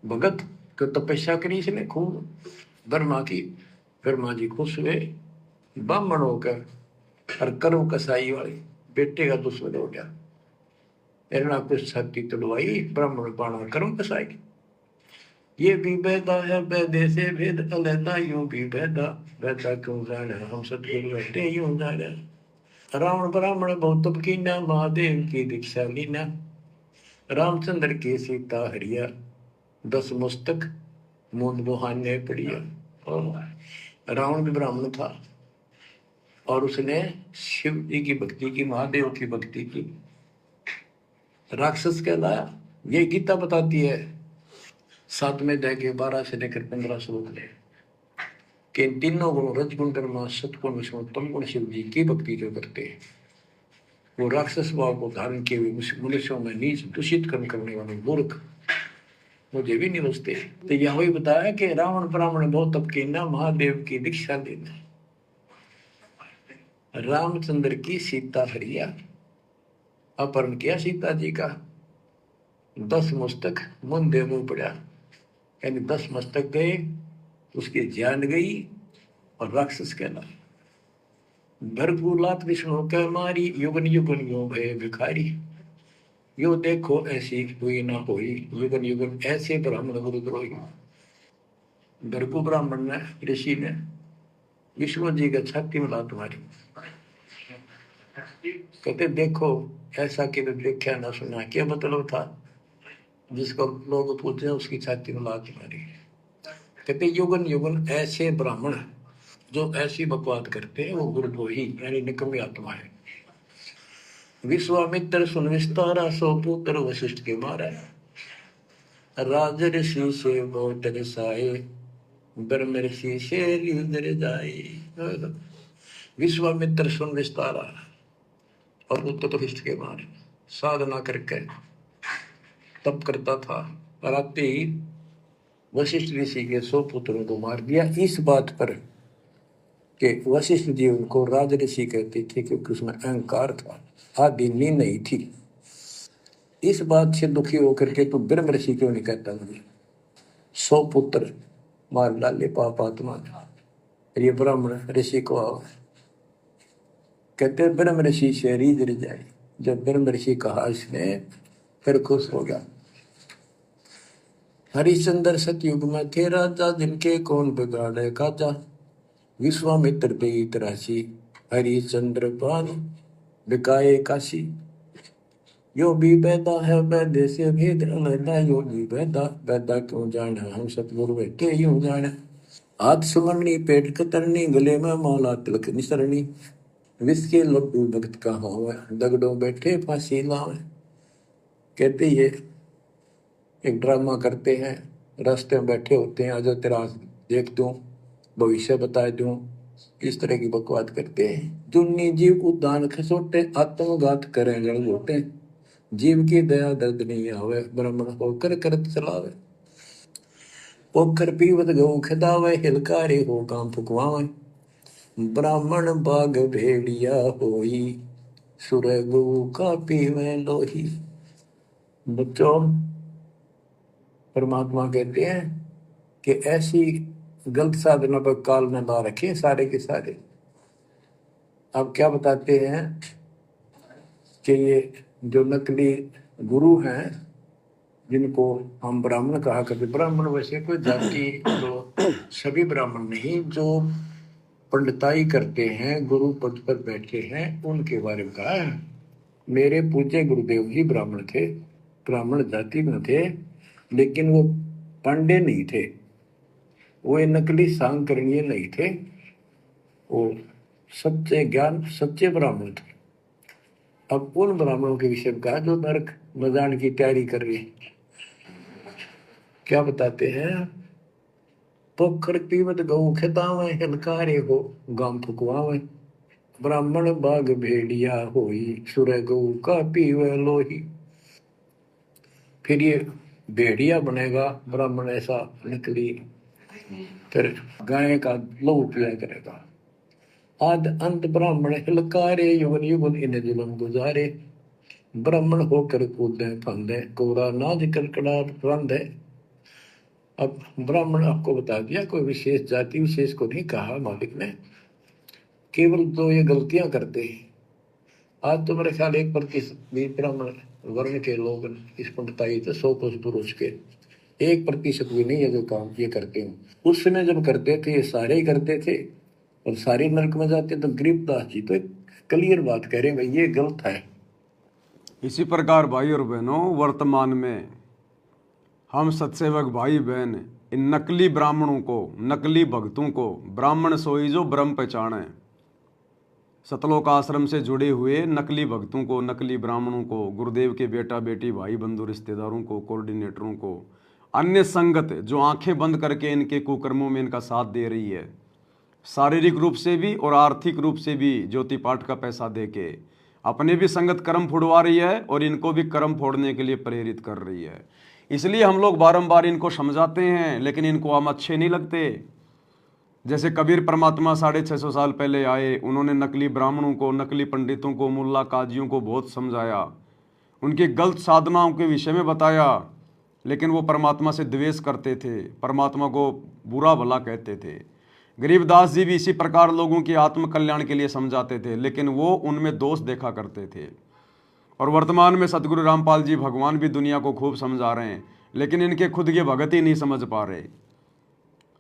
भगत को तपस्या करी इसने खूब ब्रह्मा की, ब्रह्मा जी खुश हुए, ब्राह्मण होकर और कर्म कसाई वाले बेटे का दुश्मन हो गया। हिरण्याकुश छाती तुड़वाई, ब्राह्मण बाणा कर्म कसाई। ये भी बैदा है बैदे से भेद अलैदा, यूं भी बैदा बैदा क्यों जाने, हम सतगुरु बैठे यूं जाने। रावण ब्राह्मण बहुत तप कीना, महादेव की दीक्षा लीना। रामचंद्र की सीता हरिया, 10 मुस्तक मूंद बुहाने पड़िया। और रावण भी ब्राह्मण था और उसने शिव जी की भक्ति की, महादेव की भक्ति की, राक्षस कहलाया। ये गीता बताती है 7वें अध्याय के 12 से लेकर 15 श्लोक में कि इन तीनों गुण रजगुण ब्रह्मा सतगुण विष्णु तम गुण शिव जी की भक्ति जो करते हैं वो राक्षस भाव को धारण किए हुए मनुष्यों में नीच दूषित कर्म करने वाले मूर्ख मुझे भी नहीं बचते। तो यहाँ वही बताया कि रावण ब्राह्मण बहुत तप कीना, महादेव की दीक्षा लेना। रामचंद्र की सीता हरिया, अपहरण किया सीता जी का, 10 मस्तक मुंह मुंह पड़ा, यानी 10 मस्तक गए, उसकी जान गई और राक्षस कहला। भरपूर लात विष्णु कह मारी, युगन युगन यो भय भिखारी। यो देखो ऐसी हुई ना होई, युगन युगन ऐसे ब्राह्मण गुरुद्रोही। भरपू ब्राह्मण ने, ऋषि ने विष्णु जी का छाती में लात मारी, कहते देखो ऐसा कि देखा ना सुना। क्या मतलब था? जिसको लोग पूछते हैं उसकी छाती में लात मारी। कहते युगन युगन ऐसे ब्राह्मण जो ऐसी बकवाद करते हैं वो गुरुद्रोही यानी निकम्मी आत्मा है। विश्वामित्र सुन विस्तारा, सो पुत्र वशिष्ठ के मारा। राज ऋषि से बहुत रसाए, ब्रह्म ऋषि से लीदर जाए। विश्वामित्र सुन विस्तारा और पुत्र वशिष्ठ के मारे। साधना करके तप करता था, रात ही वशिष्ठ ऋषि के 100 पुत्रों को मार दिया। इस बात पर कि वशिष्ठ जी उनको राज ऋषि कहते थे क्योंकि उसमें अहंकार था, आदि नींद नहीं थी। इस बात से दुखी होकर के तू ब्रह्म ऋषि क्यों नहीं कहता? मुझे 100 पुत्र मार डाले पापात्मा। ये ब्राह्मण ऋषि को आओ, कहते ब्रह्म ऋषि से रीझ जाए। जब ब्रह्म ऋषि कहा इसने, फिर खुश हो गया। हरिश्चंद्र सतयुग में थे राजा, जिनके कौन बिगाड़े काजा। विश्वामित्र पे राशि, हरिश्चंद्र पान बिकाए काशी। यो भी पैदा है वैद्य से भेद अलैदा, यो भी पैदा क्यों जाने, हम सतगुरु बैठे यूं जाने। हाथ सुमरनी पेट कतरनी, गले में माला तिलक निसरनी। विष के लड्डू भगत का होवे, दगड़ों बैठे फांसी लावे। कहते ये एक ड्रामा करते हैं, रास्ते में बैठे होते हैं, आजा तेरा देख दूं, भविष्य बता दूं, इस तरह की बकवाद करते हैं। दुन्नी जीव उद्दान खसोटे, आत्मघात करें गड़गोटे। जीव की दया दर्द नहीं आवे, ब्राह्मण होकर करत चलावे। पोखर पीवत गऊ खदावे, हिलकारे हो काम फुकवावे। ब्राह्मण बाग भेड़िया होई, सुर गऊ का पीवे लोही। बच्चों, परमात्मा कहते हैं कि ऐसी गलत साधना पर काल में ला रखे सारे के सारे। अब क्या बताते हैं कि ये जो नकली गुरु हैं, जिनको हम ब्राह्मण कहा करते, ब्राह्मण वैसे कोई जाति तो सभी ब्राह्मण नहीं, जो पंडिताई करते हैं, गुरु पद पर बैठे हैं, उनके बारे में कहा है। मेरे पूज्य गुरुदेव ही ब्राह्मण थे, ब्राह्मण जाति में थे, लेकिन वो पांडे नहीं थे, वो नकली सांकरणीय नहीं थे, वो सच्चे ज्ञान सच्चे ब्राह्मण थे। अब उन ब्राह्मणों के विषय में कहा जो नरक में जाने की तैयारी कर रहे हैं। क्या बताते हैं? पोखर पीवत गऊ खेतावे, हिलकारे हो गाम फुकवावे। ब्राह्मण बाग भेड़िया होई, सुर गऊ का पीवे लोही। फिर ये भेड़िया बनेगा ब्राह्मण, ऐसा नकली, फिर गाय का लहू पिया करेगा। आद अंत ब्राह्मण हिलकारे, युगन युगन इन जुलम गुजारे। ब्राह्मण होकर कूदे फंदे, कोरा नाज कड़कड़ाट रंधे। अब ब्राह्मण आपको बता दिया, कोई विशेष जाति विशेष को नहीं कहा मालिक ने, केवल तो ये गलतियां करते हैं। आज तो मेरे ख्याल 1% भी ब्राह्मण वर्ण के लोग इस पंडिताई से 100 पुरुष के 1% भी नहीं है जो काम ये करते हैं। उस समय जब करते थे ये सारे ही करते थे और सारे नरक में जाते, तो गरीबदास जी तो क्लियर बात कह रहे हैं, भाई ये गलत है। इसी प्रकार भाई और बहनों, वर्तमान में हम सत्सेवक भाई बहन इन नकली ब्राह्मणों को, नकली भक्तों को, ब्राह्मण सोई जो ब्रह्म पहचाने, सतलोक आश्रम से जुड़े हुए नकली भक्तों को, नकली ब्राह्मणों को, गुरुदेव के बेटा बेटी भाई बंधु रिश्तेदारों को, कोऑर्डिनेटरों को, अन्य संगत जो आंखें बंद करके इनके कुकर्मों में इनका साथ दे रही है, शारीरिक रूप से भी और आर्थिक रूप से भी ज्योति पाठ का पैसा देके अपने भी संगत कर्म फोड़वा रही है और इनको भी कर्म फोड़ने के लिए प्रेरित कर रही है। इसलिए हम लोग बारंबार इनको समझाते हैं, लेकिन इनको हम अच्छे नहीं लगते। जैसे कबीर परमात्मा 650 साल पहले आए, उन्होंने नकली ब्राह्मणों को, नकली पंडितों को, मुल्ला काजियों को बहुत समझाया, उनकी गलत साधनाओं के विषय में बताया, लेकिन वो परमात्मा से द्वेष करते थे, परमात्मा को बुरा भला कहते थे। गरीबदास जी भी इसी प्रकार लोगों की आत्म कल्याण के लिए समझाते थे, लेकिन वो उनमें दोष देखा करते थे। और वर्तमान में सतगुरु रामपाल जी भगवान भी दुनिया को खूब समझा रहे हैं, लेकिन इनके खुद के भगत ही नहीं समझ पा रहे।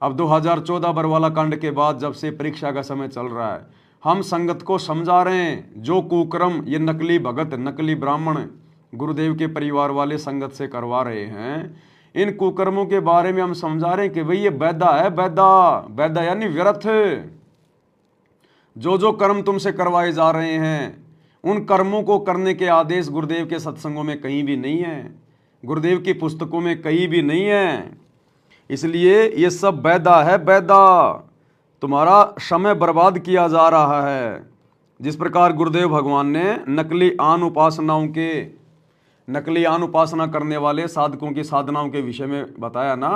अब 2014 बरवाला कांड के बाद जब से परीक्षा का समय चल रहा है, हम संगत को समझा रहे हैं, जो कुकर्म ये नकली भगत, नकली ब्राह्मण गुरुदेव के परिवार वाले संगत से करवा रहे हैं, इन कुकर्मों के बारे में हम समझा रहे हैं कि भाई ये बैदा है, बैदा, बैदा यानी व्यर्थ। जो जो कर्म तुमसे करवाए जा रहे हैं, उन कर्मों को करने के आदेश गुरुदेव के सत्संगों में कहीं भी नहीं है, गुरुदेव की पुस्तकों में कहीं भी नहीं है। इसलिए ये सब बैदा है, बैदा, तुम्हारा समय बर्बाद किया जा रहा है। जिस प्रकार गुरुदेव भगवान ने नकली आन उपासना करने वाले साधकों की साधनाओं के विषय में बताया ना,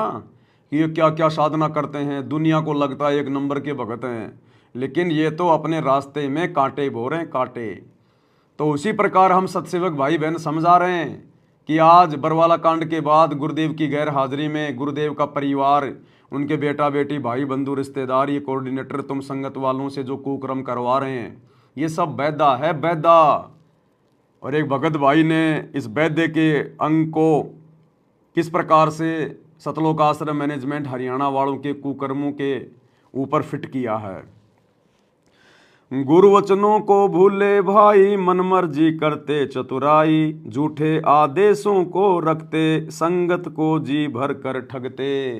कि ये क्या क्या साधना करते हैं, दुनिया को लगता है एक नंबर के भगत हैं, लेकिन ये तो अपने रास्ते में कांटे बो रहे हैं, कांटे। तो उसी प्रकार हम सत्सेवक भाई बहन समझा रहे हैं कि आज बरवाला कांड के बाद गुरुदेव की गैर हाजिरी में गुरुदेव का परिवार, उनके बेटा बेटी, भाई बंधु, रिश्तेदार, ये कोऑर्डिनेटर, तुम संगत वालों से जो कुकर्म करवा रहे हैं, ये सब बैदा है, बैदा। और एक भगत भाई ने इस बैदे के अंग को किस प्रकार से सतलोक आश्रम मैनेजमेंट हरियाणा वालों के कुकर्मों के ऊपर फिट किया है। गुरु वचनों को भूले भाई, मन मर्जी करते चतुराई, झूठे आदेशों को रखते, संगत को जी भर कर ठगते।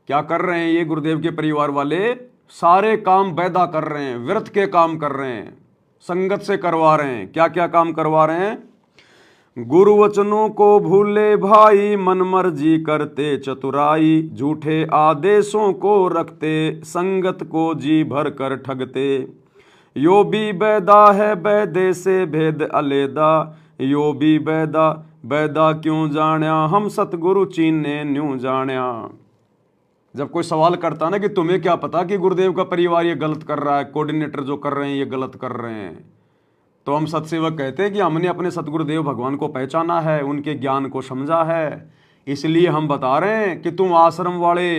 क्या कर रहे हैं ये गुरुदेव के परिवार वाले? सारे काम बैदा कर रहे हैं, व्यर्थ के काम कर रहे हैं, संगत से करवा रहे हैं। क्या क्या काम करवा रहे हैं? गुरु वचनों को भूले भाई, मन मर्जी करते चतुराई, झूठे आदेशों को रखते, संगत को जी भर कर ठगते। यो भी बैदा है, बैदे से भेद अलेदा, यो भी बैदा, बैदा क्यों जाण्या, हम सतगुरु चीने न्यू जाण्या। जब कोई सवाल करता ना कि तुम्हें क्या पता कि गुरुदेव का परिवार ये गलत कर रहा है, कोऑर्डिनेटर जो कर रहे हैं ये गलत कर रहे हैं, तो हम सत्सेवक कहते हैं कि हमने अपने सतगुरुदेव भगवान को पहचाना है, उनके ज्ञान को समझा है, इसलिए हम बता रहे हैं कि तुम आश्रम वाले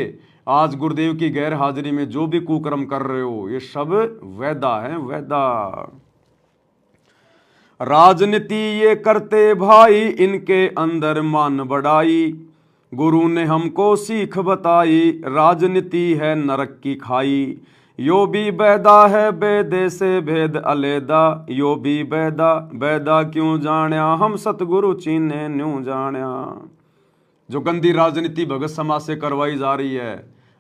आज गुरुदेव की गैर हाजिरी में जो भी कुकर्म कर रहे हो, ये सब वैदा है, वैदा। राजनीति ये करते भाई, इनके अंदर मान बढ़ाई, गुरु ने हमको सीख बताई, राजनीति है नरक की खाई। यो भी बैदा है, बैदे से भेद अलेदा, यो भी बैदा, बैदा क्यों जाण्या, हम सतगुरु चीने न्यू जाण्या। जो गंदी राजनीति भगत समाज से करवाई जा रही है,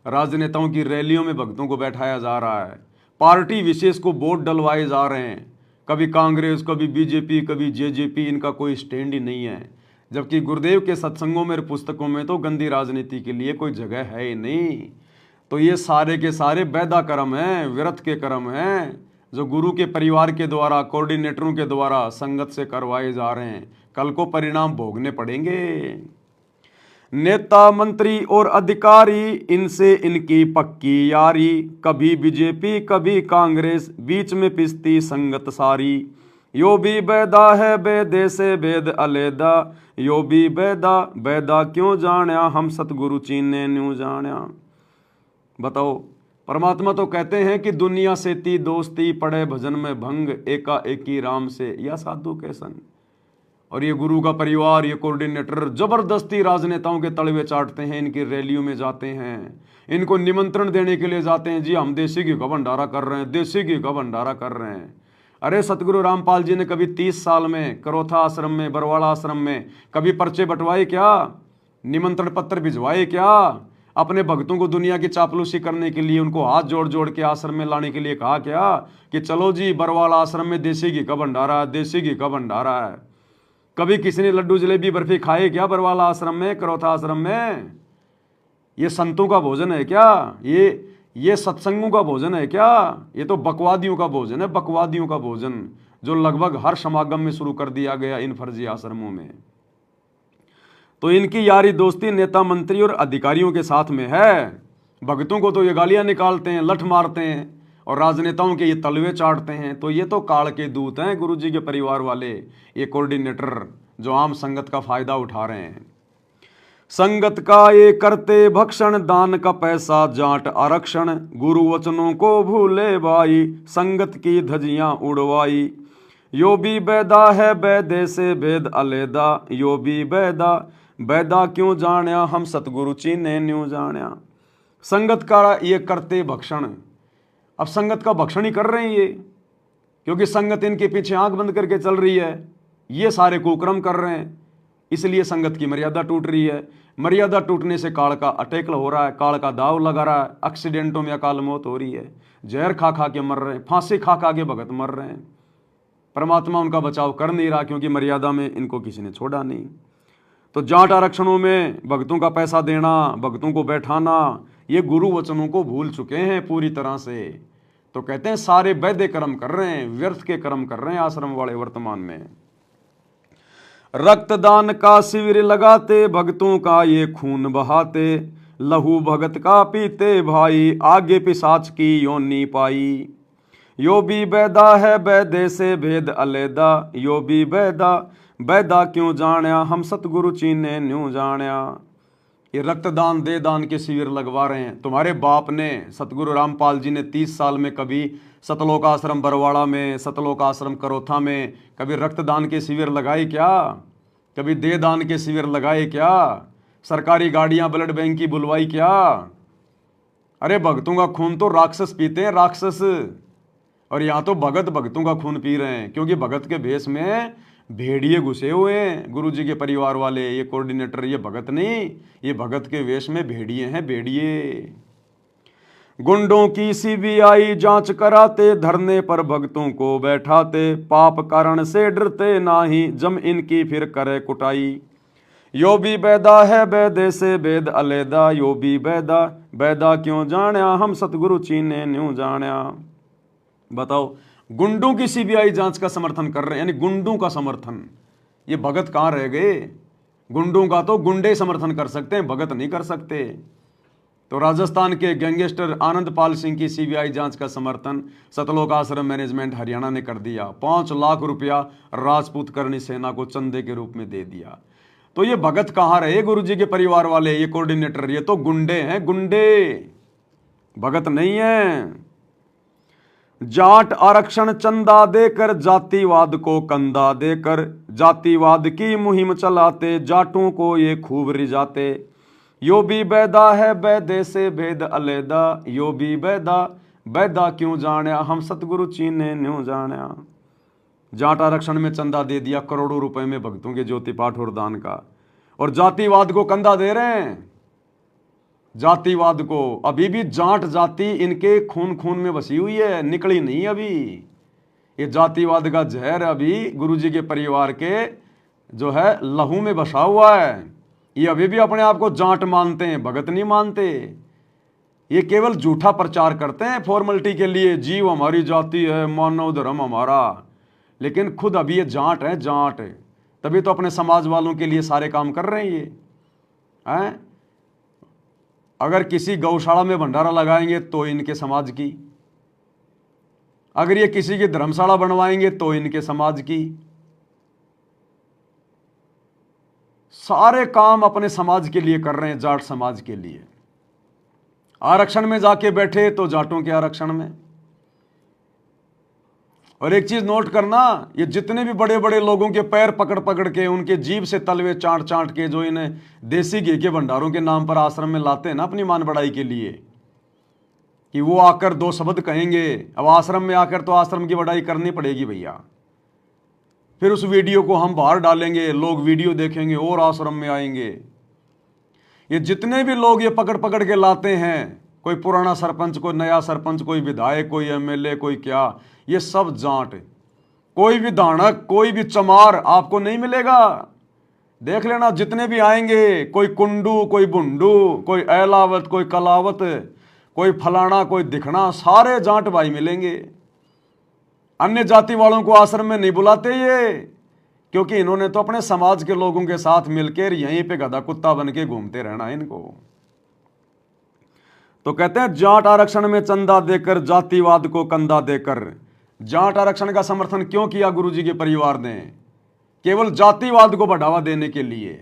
राजनेताओं की रैलियों में भक्तों को बैठाया जा रहा है, पार्टी विशेष को वोट डलवाए जा रहे हैं, कभी कांग्रेस, कभी बीजेपी, कभी जेजेपी, इनका कोई स्टैंड ही नहीं है। जबकि गुरुदेव के सत्संगों में, पुस्तकों में तो गंदी राजनीति के लिए कोई जगह है ही नहीं। तो ये सारे के सारे बैदा कर्म हैं, व्यर्थ के कर्म हैं, जो गुरु के परिवार के द्वारा, कोऑर्डिनेटरों के द्वारा संगत से करवाए जा रहे हैं। कल को परिणाम भोगने पड़ेंगे। नेता मंत्री और अधिकारी, इनसे इनकी पक्की यारी, कभी बीजेपी कभी कांग्रेस, बीच में पिसती संगत सारी। यो भी बैदा है, बैदे से भेद अलेदा, यो भी बैदा, बैदा क्यों जाण्या, हम सतगुरु चीने न्यू जाण्या। बताओ, परमात्मा तो कहते हैं कि दुनिया से ती दोस्ती, पड़े भजन में भंग, एका एकी राम से या साधु के संग। और ये गुरु का परिवार, ये कोऑर्डिनेटर जबरदस्ती राजनेताओं के तलवे चाटते हैं, इनकी रैलियों में जाते हैं, इनको निमंत्रण देने के लिए जाते हैं, जी हम देसी घी का भंडारा कर रहे हैं, देसी घी का भंडारा कर रहे हैं। अरे सतगुरु रामपाल जी ने कभी 30 साल में करोथा आश्रम में, बरवाला आश्रम में कभी पर्चे बंटवाए क्या? निमंत्रण पत्र भिजवाए क्या? अपने भक्तों को दुनिया की चापलूसी करने के लिए उनको हाथ जोड़ जोड़ के आश्रम में लाने के लिए कहा क्या कि चलो जी बरवाला आश्रम में देसी घी का भंडारा है, देसी घी का भंडारा है? कभी किसी ने लड्डू जलेबी बर्फी खाए क्या बरवाला आश्रम में, करोथा आश्रम में? ये संतों का भोजन है क्या? ये सत्संगों का भोजन है क्या? ये तो बकवादियों का भोजन है, बकवादियों का भोजन, जो लगभग हर समागम में शुरू कर दिया गया इन फर्जी आश्रमों में। तो इनकी यारी दोस्ती नेता मंत्री और अधिकारियों के साथ में है। भक्तों को तो ये गालियां निकालते हैं, लठ मारते हैं और राजनेताओं के ये तलवे चाटते हैं। तो ये तो काल के दूत हैं गुरु जी के परिवार वाले, ये कोऑर्डिनेटर जो आम संगत का फायदा उठा रहे हैं। संगत का ये करते भक्षण, दान का पैसा जाट आरक्षण, गुरु वचनों को भूले भाई, संगत की धजियां उड़वाई। यो भी बैदा है बैदे से भेद अलैदा, यो भी बैदा बैदा क्यों जाण्या, हम सतगुरु चीने न्यू जाण्या। संगत का ये करते भक्षण, अब संगत का भक्षण ही कर रहे हैं ये, क्योंकि संगत इनके पीछे आंख बंद करके चल रही है, ये सारे कुकर्म कर रहे हैं, इसलिए संगत की मर्यादा टूट रही है। मर्यादा टूटने से काल का अटैक हो रहा है, काल का दाव लगा रहा है, एक्सीडेंटों में अकाल मौत हो रही है, जहर खा खा के मर रहे हैं, फांसी खा खा के भगत मर रहे हैं। परमात्मा उनका बचाव कर नहीं रहा, क्योंकि मर्यादा में इनको किसी ने छोड़ा नहीं। तो जाट आरक्षणों में भक्तों का पैसा देना, भक्तों को बैठाना, ये गुरु वचनों को भूल चुके हैं पूरी तरह से। तो कहते हैं सारे वैद्य कर्म कर रहे हैं, व्यर्थ के कर्म कर रहे हैं आश्रम वाले वर्तमान में। रक्तदान का शिविर लगाते, भक्तों का ये खून बहाते, लहू भगत का पीते भाई, आगे पिशाच की योनि पाई। यो भी बैदा है बैदे से भेद अलैदा, यो भी बैदा बैदा क्यों जाण्या, हम सतगुरु चीने न्यू जाण्या। ये रक्तदान दे दान के शिविर लगवा रहे हैं। तुम्हारे बाप ने, सतगुरु रामपाल जी ने 30 साल में कभी सतलोक आश्रम बरवाड़ा में, सतलोक आश्रम करोथा में कभी रक्तदान के शिविर लगाए क्या? कभी दे दान के शिविर लगाए क्या? सरकारी गाड़ियां ब्लड बैंक की बुलवाई क्या? अरे भक्तों का खून तो राक्षस पीते हैं, राक्षस। और यहाँ तो भगत भक्तों का खून पी रहे हैं, क्योंकि भगत के भेष में भेड़िए घुसे हुए हैं गुरु जी के परिवार वाले। ये कोऑर्डिनेटर, ये भगत नहीं, ये भगत के वेश में भेड़िए हैं, भेड़िए। गुंडों की सीबीआई जांच कराते, धरने पर भक्तों को बैठाते, पाप कारण से डरते नाही, जम इनकी फिर करे कुटाई। यो भी बैदा है बैदे से भेद अलैदा, यो भी बैदा बैदा क्यों जाण्या, हम सतगुरु चीने न्यू जाण्या। बताओ, गुंडों की सीबीआई जांच का समर्थन कर रहे हैं, यानी गुंडों का समर्थन। ये भगत कहां रह गए? गुंडों का तो गुंडे समर्थन कर सकते हैं, भगत नहीं कर सकते। तो राजस्थान के गैंगस्टर आनंद पाल सिंह की सीबीआई जांच का समर्थन सतलोक आश्रम मैनेजमेंट हरियाणा ने कर दिया। 5 लाख रुपया राजपूत करनी सेना को चंदे के रूप में दे दिया। तो ये भगत कहां रहे गुरु जी के परिवार वाले? ये कोऑर्डिनेटर, ये तो गुंडे हैं, गुंडे, भगत नहीं है। जाट आरक्षण चंदा देकर, जातिवाद को कंधा देकर, जातिवाद की मुहिम चलाते, जाटों को ये खूब रिझाते। यो भी बैदा है बैदे से भेद अलैदा, यो भी बैदा बैदा क्यों जाण्या, हम सतगुरु चीने न्यू जाण्या। जाट आरक्षण में चंदा दे दिया करोड़ों रुपए में भक्तों के ज्योति पाठ और दान का, और जातिवाद को कंधा दे रहे हैं। जातिवाद को अभी भी जाट जाति इनके खून खून में बसी हुई है, निकली नहीं अभी। ये जातिवाद का जहर अभी गुरुजी के परिवार के जो है लहू में बसा हुआ है। ये अभी भी अपने आप को जाट मानते हैं, भगत नहीं मानते। ये केवल झूठा प्रचार करते हैं फॉर्मेलिटी के लिए, जीव हमारी जाति है, मानव धर्म हमारा, लेकिन खुद अभी ये जाट है, जाट। तभी तो अपने समाज वालों के लिए सारे काम कर रहे हैं ये हैं। अगर किसी गौशाला में भंडारा लगाएंगे तो इनके समाज की, अगर ये किसी की धर्मशाला बनवाएंगे तो इनके समाज की। सारे काम अपने समाज के लिए कर रहे हैं, जाट समाज के लिए। आरक्षण में जाके बैठे तो जाटों के आरक्षण में। और एक चीज नोट करना, ये जितने भी बड़े बड़े लोगों के पैर पकड़ पकड़ के, उनके जीभ से तलवे चाट चाट के जो इन्हें देसी घी के भंडारों के नाम पर आश्रम में लाते हैं ना अपनी मान बढ़ाई के लिए, कि वो आकर 2 शब्द कहेंगे। अब आश्रम में आकर तो आश्रम की बढ़ाई करनी पड़ेगी भैया। फिर उस वीडियो को हम बाहर डालेंगे, लोग वीडियो देखेंगे और आश्रम में आएंगे। ये जितने भी लोग ये पकड़ पकड़ के लाते हैं, कोई पुराना सरपंच, कोई नया सरपंच, कोई विधायक, कोई एमएलए, कोई क्या, ये सब जाट। कोई भी दानक, कोई भी चमार आपको नहीं मिलेगा। देख लेना, जितने भी आएंगे, कोई कुंडू, कोई बुंडू, कोई एलावत, कोई कलावत, कोई फलाना, कोई दिखना, सारे जाट भाई मिलेंगे। अन्य जाति वालों को आश्रम में नहीं बुलाते ये, क्योंकि इन्होंने तो अपने समाज के लोगों के साथ मिलकर यहीं पे गधा कुत्ता बन के घूमते रहना है इनको। तो कहते हैं जाट आरक्षण में चंदा देकर जातिवाद को कंधा देकर। जाट आरक्षण का समर्थन क्यों किया गुरुजी के परिवार ने? केवल जातिवाद को बढ़ावा देने के लिए,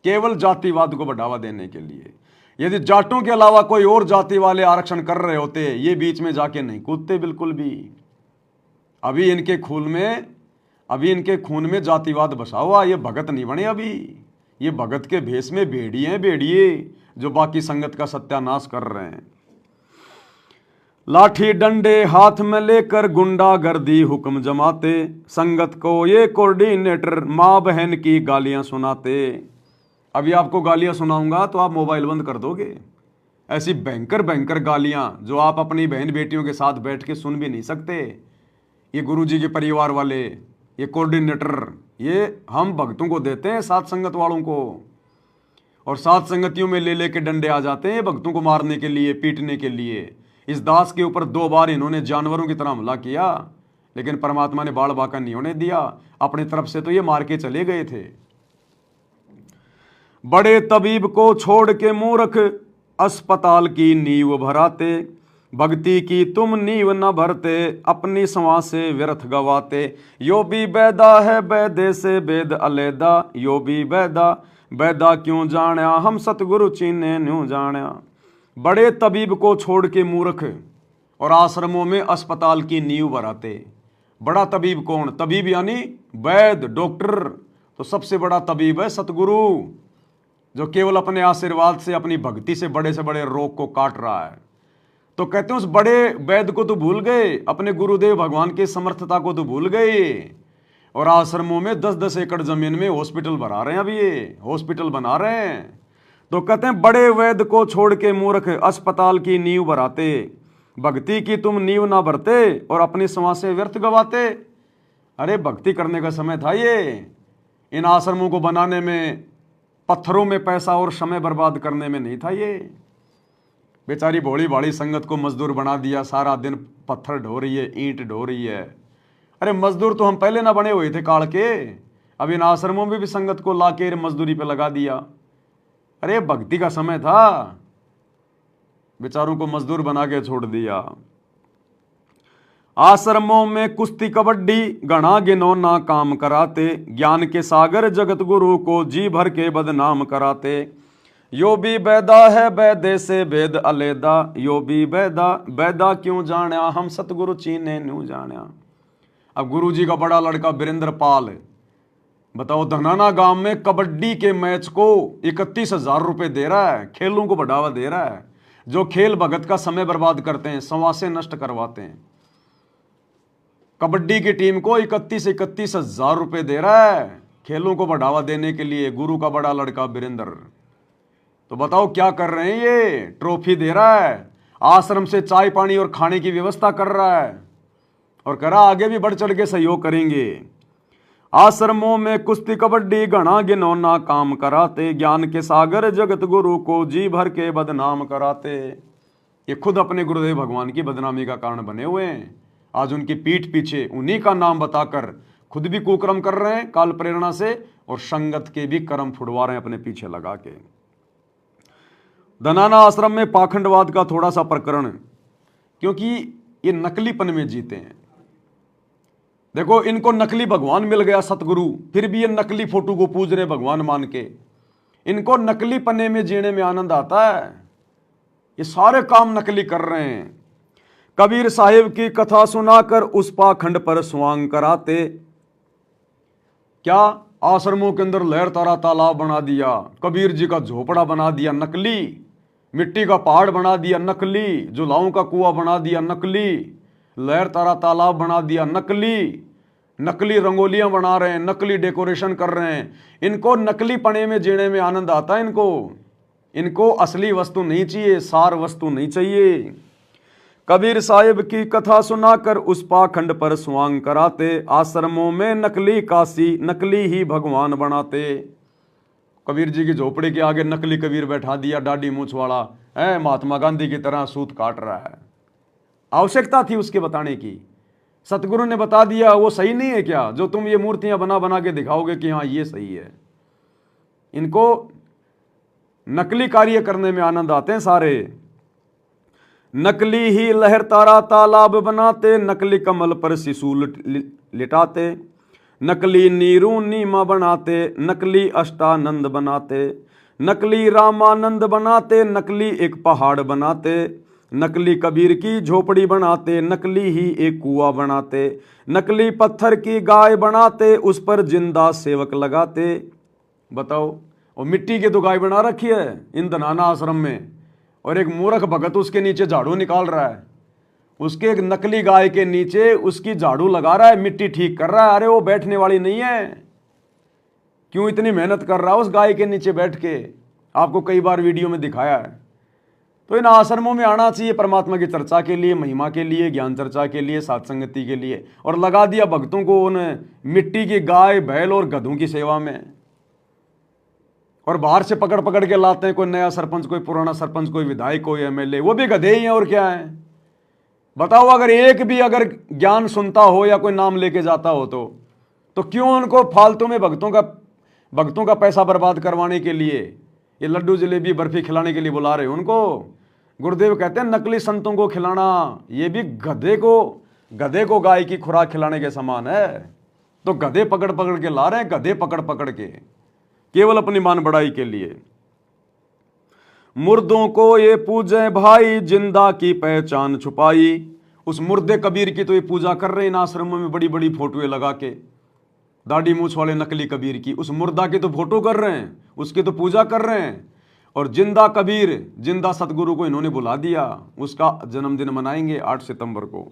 केवल जातिवाद को बढ़ावा देने के लिए। यदि जाटों के अलावा कोई और जाति वाले आरक्षण कर रहे होते, ये बीच में जाके नहीं कूदते बिल्कुल भी। अभी इनके खून में जातिवाद बसा हुआ। ये भगत नहीं बने अभी, ये भगत के भेष में भेड़िए हैं, भेड़िए जो बाकी संगत का सत्यानाश कर रहे हैं। लाठी डंडे हाथ में लेकर गुंडागर्दी हुक्म जमाते, संगत को ये कोऑर्डिनेटर माँ बहन की गालियां सुनाते। अभी आपको गालियां सुनाऊंगा तो आप मोबाइल बंद कर दोगे। ऐसी भयंकर भयंकर गालियां जो आप अपनी बहन बेटियों के साथ बैठ के सुन भी नहीं सकते। ये गुरुजी के परिवार वाले, ये कोऑर्डिनेटर, ये हम भक्तों को देते हैं, साथ संगत वालों को, और साथ संगतियों में ले लेके डंडे आ जाते हैं भक्तों को मारने के लिए, पीटने के लिए। इस दास के ऊपर 2 बार इन्होंने जानवरों की तरह हमला किया, लेकिन परमात्मा ने बाल बाका नहीं होने दिया। अपनी तरफ से तो ये मार के चले गए थे। बड़े तबीब को छोड़ के मूर्ख अस्पताल की नींव भराते, भक्ति की तुम नींव न भरते, अपनी सवा से व्यर्थ गवाते। यो भी बैदा है बैदे से वेद अलैदा, यो भी बैदा बैदा क्यों जाण्या, हम सतगुरु चीने न्यू जाण्या। बड़े तबीब को छोड़ के मूर्ख और आश्रमों में अस्पताल की नींव भराते। बड़ा तबीब कौन? तबीब यानी वैद, डॉक्टर। तो सबसे बड़ा तबीब है सतगुरु, जो केवल अपने आशीर्वाद से, अपनी भक्ति से बड़े रोग को काट रहा है। तो कहते हैं उस बड़े वैद को तो भूल गए, अपने गुरुदेव भगवान की समर्थता को तो भूल गए, और आश्रमों में 10-10 एकड़ जमीन में हॉस्पिटल बना रहे हैं। अभी ये हॉस्पिटल बना रहे हैं। तो कहते हैं बड़े वैद को छोड़ के मूर्ख अस्पताल की नींव भराते, भक्ति की तुम नींव ना भरते, और अपनी सवा से व्यर्थ गवाते। अरे भक्ति करने का समय था ये, इन आश्रमों को बनाने में, पत्थरों में पैसा और समय बर्बाद करने में नहीं था ये। बेचारी भोली भाली संगत को मजदूर बना दिया, सारा दिन पत्थर ढो रही है, ईंट ढो रही है। अरे मजदूर तो हम पहले ना बने हुए थे काल के, अब इन आश्रमों में भी संगत को लाके मजदूरी पे लगा दिया। अरे भक्ति का समय था, बेचारों को मजदूर बना के छोड़ दिया। आश्रमों में कुश्ती कबड्डी घना गिनौना काम कराते, ज्ञान के सागर जगत गुरु को जी भर के बदनाम कराते। यो भी बैदा है बैदे से वेद अलैदा, यो भी बैदा बैदा क्यों जाण्या, हम सतगुरु चीने न्यू जाण्या। अब गुरुजी का बड़ा लड़का वीरेंद्र पाल, बताओ, धनाना गांव में कबड्डी के मैच को 31,000 रुपए दे रहा है, खेलों को बढ़ावा दे रहा है। जो खेल भगत का समय बर्बाद करते हैं, संवासे नष्ट करवाते हैं, कबड्डी की टीम को 31,000 रुपए दे रहा है खेलों को बढ़ावा देने के लिए, गुरु का बड़ा लड़का वीरेंद्र। तो बताओ क्या कर रहे हैं ये? ट्रॉफी दे रहा है, आश्रम से चाय पानी और खाने की व्यवस्था कर रहा है, और करा आगे भी बढ़ चढ़ के सहयोग करेंगे। आश्रमों में कुश्ती कबड्डी घना गिनौना काम कराते, ज्ञान के सागर जगत गुरु को जी भर के बदनाम कराते। ये खुद अपने गुरुदेव भगवान की बदनामी का कारण बने हुए हैं। आज उनकी पीठ पीछे उन्हीं का नाम बताकर खुद भी कुकर्म कर रहे हैं काल प्रेरणा से, और संगत के भी कर्म फुड़वा रहे हैं अपने पीछे लगा के। धनाना आश्रम में पाखंडवाद का थोड़ा सा प्रकरण, क्योंकि ये नकलीपन में जीते हैं। देखो, इनको नकली भगवान मिल गया सतगुरु, फिर भी ये नकली फोटो को पूज रहे भगवान मान के। इनको नकली पन्ने में जीने में आनंद आता है, ये सारे काम नकली कर रहे हैं। कबीर साहिब की कथा सुनाकर उस पाखंड पर स्वांग कराते। क्या? आश्रमों के अंदर लहर तारा तालाब बना दिया, कबीर जी का झोपड़ा बना दिया नकली, मिट्टी का पहाड़ बना दिया नकली, जुलाओं का कुआं बना दिया नकली, लहर तारा तालाब बना दिया नकली, नकली रंगोलियां बना रहे हैं, नकली डेकोरेशन कर रहे हैं। इनको नकली पने में जीने में आनंद आता है। इनको असली वस्तु नहीं चाहिए, सार वस्तु नहीं चाहिए। कबीर साहिब की कथा सुनाकर उस पाखंड पर स्वांग कराते, आश्रमों में नकली काशी नकली ही भगवान बनाते। कबीर जी की झोपड़ी के आगे नकली कबीर बैठा दिया, दाढ़ी मूंछ वाला है, महात्मा गांधी की तरह सूत काट रहा है। आवश्यकता थी उसके बताने की। सतगुरु ने बता दिया वो सही नहीं है क्या, जो तुम ये मूर्तियां बना बना के दिखाओगे कि हाँ ये सही है। इनको नकली कार्य करने में आनंद आते हैं सारे। नकली ही लहर तारा तालाब बनाते, नकली कमल पर शिशु लिटाते, नकली नीरू नीमा बनाते, नकली अष्टानंद बनाते, नकली रामानंद बनाते, नकली एक पहाड़ बनाते, नकली कबीर की झोपड़ी बनाते, नकली ही एक कुआं बनाते, नकली पत्थर की गाय बनाते, उस पर जिंदा सेवक लगाते। बताओ, और मिट्टी की तो गाय बना रखी है इन धनाना आश्रम में, और एक मूर्ख भगत उसके नीचे झाड़ू निकाल रहा है, उसके एक नकली गाय के नीचे उसकी झाड़ू लगा रहा है, मिट्टी ठीक कर रहा है। अरे वो बैठने वाली नहीं है, क्यों इतनी मेहनत कर रहा है उस गाय के नीचे बैठ के? आपको कई बार वीडियो में दिखाया है। तो इन आश्रमों में आना चाहिए परमात्मा की चर्चा के लिए, महिमा के लिए, ज्ञान चर्चा के लिए, सत्संगति के लिए, और लगा दिया भक्तों को उन मिट्टी की गाय बैल और गधों की सेवा में। और बाहर से पकड़ पकड़ के लाते हैं, कोई नया सरपंच, कोई पुराना सरपंच, कोई विधायक, कोई एमएलए, वो भी गधे ही हैं और क्या है। बताओ, अगर एक भी अगर ज्ञान सुनता हो या कोई नाम लेके जाता हो तो क्यों उनको फालतू में भक्तों का पैसा बर्बाद करवाने के लिए, ये लड्डू जलेबी बर्फी खिलाने के लिए बुला रहे हो उनको? गुरुदेव कहते हैं नकली संतों को खिलाना ये भी गधे को गाय की खुराक खिलाने के समान है। तो गधे पकड़ पकड़ के ला रहे हैं, गधे पकड़ पकड़ के, केवल अपनी मान बढ़ाई के लिए। मुर्दों को ये पूजे भाई, जिंदा की पहचान छुपाई। उस मुर्दे कबीर की तो ये पूजा कर रहे हैं इन आश्रमों में, बड़ी बड़ी फोटोएं लगा के, दाढ़ी मूछ वाले नकली कबीर की। उस मुर्दा की तो फोटो कर रहे हैं, उसकी तो पूजा कर रहे हैं। और जिंदा कबीर, जिंदा सतगुरु को इन्होंने बुला दिया, उसका जन्मदिन मनाएंगे 8 सितंबर को।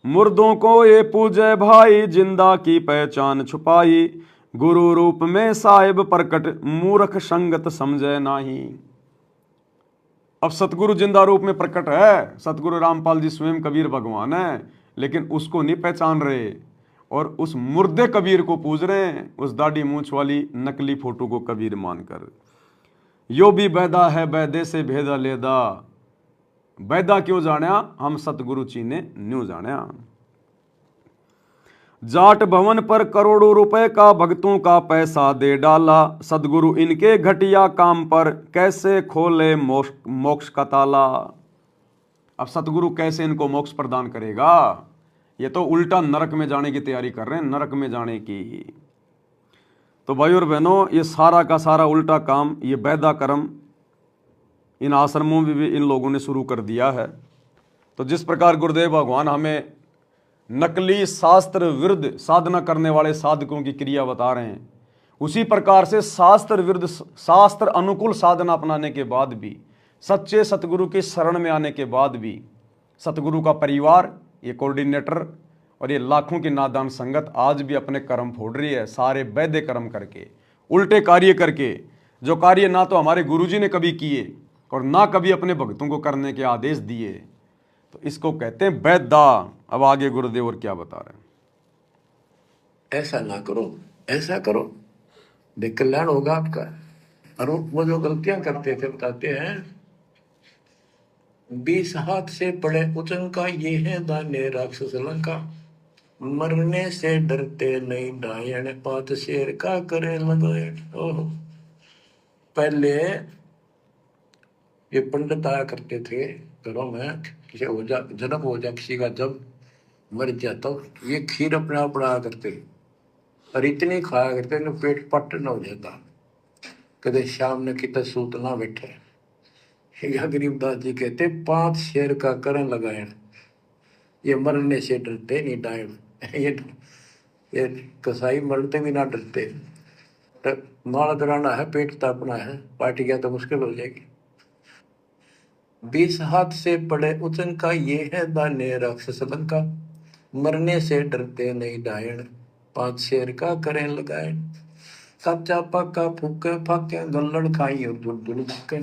मुर्दों को ये पूजे भाई, जिंदा की पहचान छुपाई, गुरु रूप में साहिब प्रकट, मूर्ख संगत समझे नाही। अब सतगुरु जिंदा रूप में प्रकट है, सतगुरु रामपाल जी स्वयं कबीर भगवान है, लेकिन उसको नहीं पहचान रहे और उस मुर्दे कबीर को पूज रहे हैं, उस दाढ़ी मूछ वाली नकली फोटो को कबीर मानकर। यो भी बैदा है बैदे से भेदा लेदा, बैदा क्यों जाना हम सतगुरु चीने न्यू जाना। जाट भवन पर करोड़ों रुपए का भक्तों का पैसा दे डाला, सदगुरु इनके घटिया काम पर कैसे खोले मोक्ष का ताला। अब सतगुरु कैसे इनको मोक्ष प्रदान करेगा? ये तो उल्टा नरक में जाने की तैयारी कर रहे हैं, नरक में जाने की। तो भाई और बहनों, ये सारा का सारा उल्टा काम, ये बैदा कर्म इन आश्रमों में भी इन लोगों ने शुरू कर दिया है। तो जिस प्रकार गुरुदेव भगवान हमें नकली शास्त्र विरुद्ध साधना करने वाले साधकों की क्रिया बता रहे हैं, उसी प्रकार से शास्त्र विरुद्ध शास्त्र अनुकूल साधना अपनाने के बाद भी, सच्चे सतगुरु की शरण में आने के बाद भी, सतगुरु का परिवार, ये कोऑर्डिनेटर और ये लाखों की नादान संगत आज भी अपने कर्म फोड़ रही है, सारे वैद्य कर्म करके, उल्टे कार्य करके, जो कार्य ना तो हमारे गुरुजी ने कभी किए और ना कभी अपने भक्तों को करने के आदेश दिए। तो इसको कहते हैं वैदा। अब आगे गुरुदेव और क्या बता रहे हैं? ऐसा ना करो, ऐसा करो, देख कल्याण होगा आपका। और वो जो गलतियां करते थे बताते हैं, 20 हाथ से पड़े उचंका, ये है दाने राक्षस लंका, मरने से डरते नहीं डायन, पात शेर का करे लगायन। ओह, पहले ये पंडित आया करते थे घरों में, किसी हो जा जन्म हो जा किसी का, जब मर जाता तो ये खीर अपने आप बढ़ाया करते और इतनी खाया करते न पेट पट न हो जाता, कदे शाम ने कितना सूत ना बैठे। या गरीबदास जी कहते 5 शेर का करण लगाए, ये मरने से डरते नहीं डायन। ये कसाई मरते भी ना डरते। तो माल कराना है, पेट तापना है, पार्टी गया तो मुश्किल हो जाएगी। 20 हाथ से पड़े उचंका, ये है दाने राक्षस लंका, मरने से डरते नहीं डायन, 5 शेर का करें लगाए, सच्चा पक्का फूके फाके, गल्लड़ खाई और दूर दूर फूके,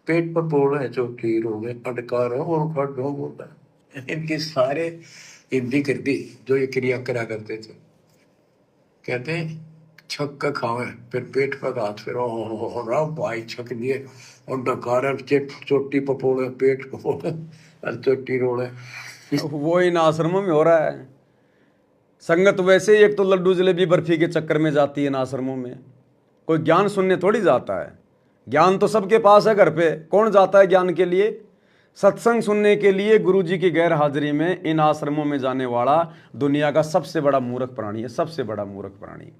पेट पर पोड़े चोटी रोवे, अटकारो और खड़ो बोला। इनकी सारे हिंदी कर दी जो ये क्रिया करा करते थे। कहते हैं छक का खावे, फिर पेट पर हाथ, फिर हो भाई छक दिए और डकार चोटी पपोड़े, पेट पपोड़े और चोटी रोड़े। वो इन आश्रमों में हो रहा है। संगत वैसे ही एक तो लड्डू जलेबी बर्फी के चक्कर में जाती है इन आश्रमों में। कोई ज्ञान सुनने थोड़ी जाता है। ज्ञान तो सबके पास है घर पे। कौन जाता है ज्ञान के लिए? सत्संग सुनने के लिए गुरु जी की गैर हाजिरी में इन आश्रमों में जाने वाला दुनिया का सबसे बड़ा मूर्ख प्राणी है, सबसे बड़ा मूर्ख प्राणी।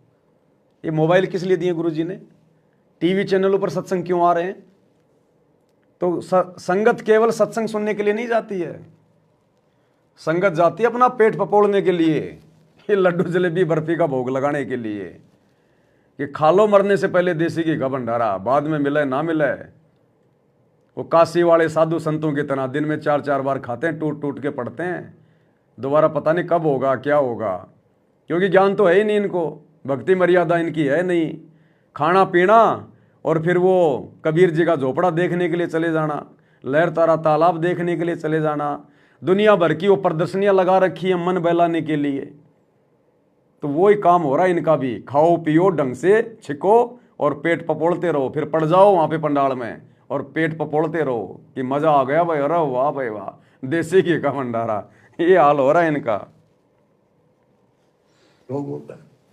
ये मोबाइल किस लिए दिए गुरु जी ने? टीवी चैनलों पर सत्संग क्यों आ रहे हैं? तो संगत केवल सत्संग सुनने के लिए नहीं जाती है। संगत जाती है अपना पेट पपोड़ने के लिए, ये लड्डू जलेबी बर्फी का भोग लगाने के लिए कि खा लो मरने से पहले देसी घी का भंडारा, बाद में मिले ना मिले। वो काशी वाले साधु संतों की तरह दिन में 4-4 बार खाते हैं, टूट टूट के पड़ते हैं, दोबारा पता नहीं कब होगा क्या होगा, क्योंकि ज्ञान तो है ही नहीं इनको, भक्ति मर्यादा इनकी है नहीं। खाना पीना और फिर वो कबीर जी का झोपड़ा देखने के लिए चले जाना, लहर तारा तालाब देखने के लिए चले जाना, दुनिया भर की वो प्रदर्शनियां लगा रखी है मन बहलाने के लिए। तो वही काम हो रहा है इनका भी। खाओ पियो ढंग से, छिको और पेट पपोड़ते रहो, फिर पड़ जाओ वहां पे पंडाल में और पेट पपोड़ते रहो कि मजा आ गया भाई, अरे वाह भाई वाह, देसी घी का भंडारा। ये हाल हो रहा है इनका।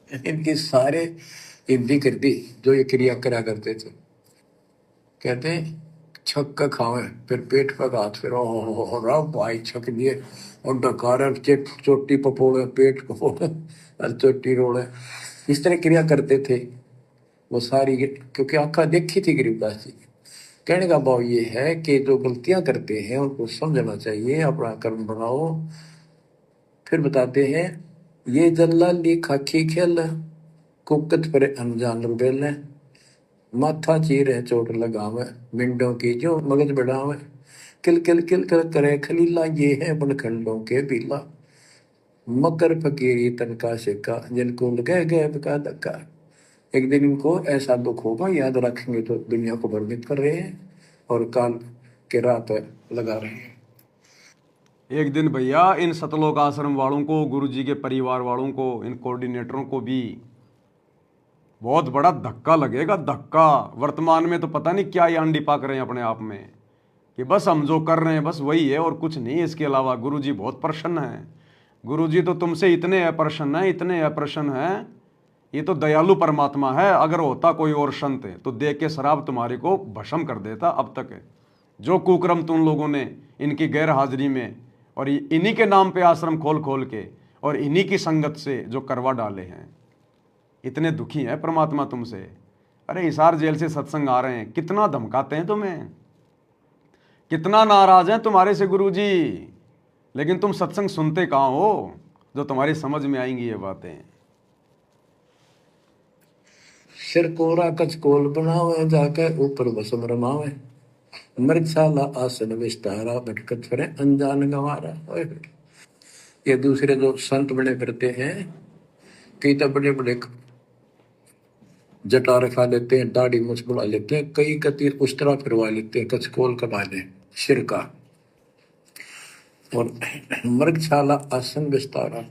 इनके सारे हिंदी कर दी जो ये क्रिया करा करते थे। कहते हैं छक का खावे फिर पेट पर हाथ फिर हो भाई छक दिए और डकार चोटी पपोड़े पेट पपोड़े और चोटी रोड़े, इस तरह क्रिया करते थे वो सारी। क्योंकि आंखा देखी थी गरीबदास जी। कहने का भाव ये है कि जो गलतियां करते हैं उनको समझना चाहिए, अपना कर्म बनाओ। फिर बताते हैं ये जल्लाली खाकी खेल कुकत पर अनजान रुबेल माथा चीरे चोट लगावे मिंडों की जो मगज बढ़ावे किल किल किल कर करे खलीला ये है बनखंडों के बीला मकर फकीरी तनका शिका जिनको लगे गए का धक्का। एक दिन इनको ऐसा दुख होगा, याद रखेंगे तो दुनिया को भ्रमित कर रहे हैं और काल के रात लगा रहे हैं। एक दिन भैया इन सतलोक आश्रम वालों को, गुरु जी के परिवार वालों को, इन कोऑर्डिनेटरों को भी बहुत बड़ा धक्का लगेगा, धक्का। वर्तमान में तो पता नहीं क्या ये अंडी पाक रहे हैं अपने आप में कि बस हम जो कर रहे हैं बस वही है और कुछ नहीं है इसके अलावा। गुरु जी बहुत प्रसन्न हैं। गुरु जी तो तुमसे इतने अप्रसन्न हैं, इतने अप्रसन्न हैं, ये तो दयालु परमात्मा है। अगर होता कोई और संत तो देख के शराब तुम्हारे को भस्म कर देता अब तक। जो कुक्रम तुम लोगों ने इनकी गैर हाजिरी में और इन्हीं के नाम पे आश्रम खोल खोल के और इन्हीं की संगत से जो करवा डाले हैं, इतने दुखी हैं परमात्मा तुमसे। अरे हिसार जेल से सत्संग आ रहे हैं, कितना धमकाते हैं तुम्हें, कितना नाराज हैं तुम्हारे से गुरु जी, लेकिन तुम सत्संग सुनते कहाँ हो जो तुम्हारी समझ में आएंगी ये बातें। सिर कोरा कचकोल बनावे जाके ऊपर भस्म रमावे मृगशाला आसन विस्तारा भटकत फिरे अनजान गंवारा। ये दूसरे जो संत बने फिरते हैं, कई तो बड़े बड़े जटा रखा लेते हैं, दाढ़ी मुछ बुला लेते हैं, कई कती उस तरह फिरवा लेते हैं, कचकोल कमा ले सिर का। और मृगशाला आसन विस्तारा,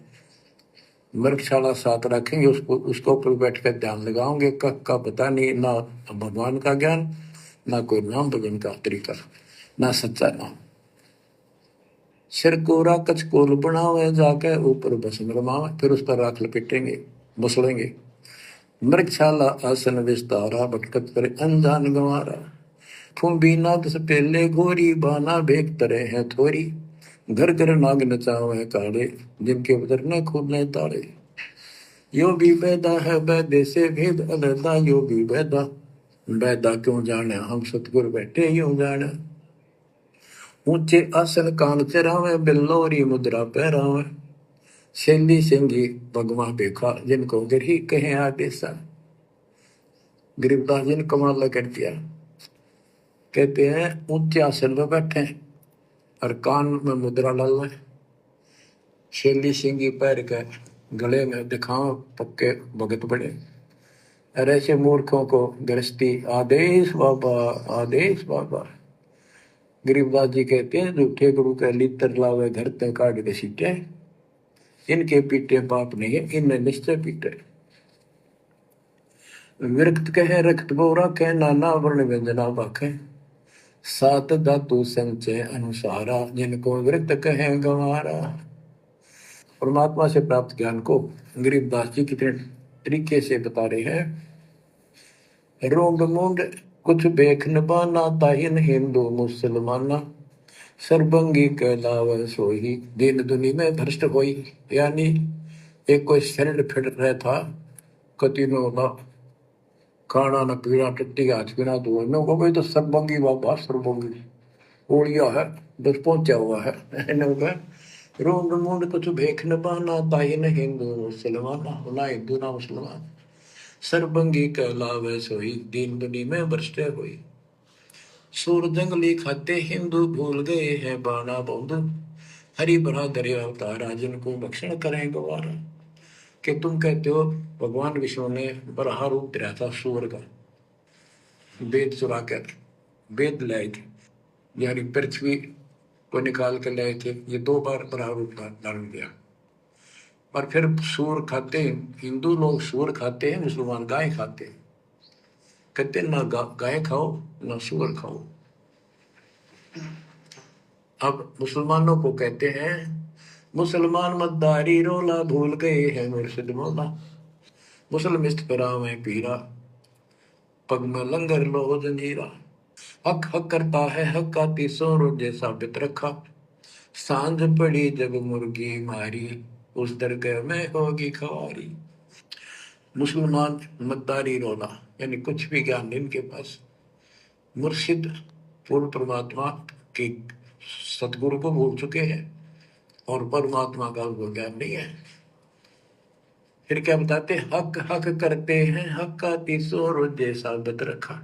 मृगशाला साथ रखेंगे, उसको ऊपर बैठ कर ध्यान लगाओगे, कख का पता नहीं, ना भगवान का ज्ञान, ना कोई नाम भजन का तरीका, ना सच्चा नाम। सिर कोरा कचकोल बनावे जाके ऊपर भस्म रमावे, फिर उस पर राख लपेटेंगे, मसलेंगे। मृगशाला आसन विस्तारा भटकत पर अनजान गंवारा फूंबी नाद से पहले गोरी बाना भेक तरे हैं थोरी घर घर नाग नचावे काड़े जिनके उधर न खुलने ताड़े। यो भी बैदा है बैदे से भेद अलहदा, यो भी बैदा बैदा क्यों जाने हम सतगुर बैठे यूं जाने। ऊंचे आसन कान चरावे बिल्लोरी मुद्रा पहरावे सेंधी सेंधी भगवा देखा जिनको गिरही कहे आदेशा। गरीबदास जी ने कमाल कर दिया। कहते हैं ऊंचे आसन पर बैठे और कान में मुद्रा डाल, शेली सिंगी पैर के गले में दिखाओ पक्के भगत बड़े। और ऐसे मूर्खों को गृहस्थी आदेश बाबा, आदेश बाबा। गरीबदास जी कहते हैं झूठे गुरु का लितर लावे घर ते काट के सीटे, इनके पीटे पाप नहीं है, इनने निश्चय पीटे। विरक्त कहे रक्त बोरा कहे नाना वर्ण व्यंजना बाखे सात धातु संचय अनुसारा, जिनको वृत्त कहें गंवारा। परमात्मा से प्राप्त ज्ञान को गरीबदास जी कितने तरीके से बता रहे हैं। रोंग मूंड कुछ बेख न पाना, ताहिन हिंदू मुसलमाना, सर्वंगी कहलावे सोही, दीन दुनी में भ्रष्ट होई। यानी एक कोई शरण फिर रहा था, कति नो ना खाना न पीना, टट्टी हाथ बिना धोए न को, भाई तो सर्वंगी बाबा सर्वंगी ओलिया है, बस पहुंचा हुआ है। रोंग मूंड कुछ भेख न पाना, ताहिन हिंदू मुसलमाना, ना हिंदू ना मुसलमान, सर्वंगी कहलावे सोही, दीन दुनी में भ्रष्ट हुई। सूर जंगली खाते हिंदू, भूल गए हैं बाना बौद्ध, हरि भरा दरिया अवतारा, जिनको भक्षण करें गवारा। कि तुम कहते हो भगवान विष्णु ने बराह रूप धरा था सूर का, वेद चुरा कर वेद लाए थे, यानी पृथ्वी को निकाल कर लाए थे। ये 2 बार बराह रूप धारण किया। पर फिर सूर खाते हैं हिंदू लोग, सूर खाते हैं, मुसलमान गाय खाते हैं। कहते ना गाय खाओ ना सूअर खाओ। अब मुसलमानों को कहते हैं मुसलमान मद्दारी रोला, भूल गए हैं मुर्शिद मौला, मुसलमिस्त परावे पीरा, पग में लंगर लो जंजीरा। हक हक करता है हक का 300 रोजे साबित रखा, सांझ पड़ी जब मुर्गी मारी, उस दरगाह में होगी खवारी। मुसलमान मद्दारी रोला, यानी कुछ भी ज्ञान नहीं इनके पास। मुर्शिद पूर्ण परमात्मा के सतगुरु को भूल चुके हैं और परमात्मा का उनको ज्ञान नहीं है। फिर क्या बताते, हक हक करते हैं हक का 300 रोजे साबित रखा।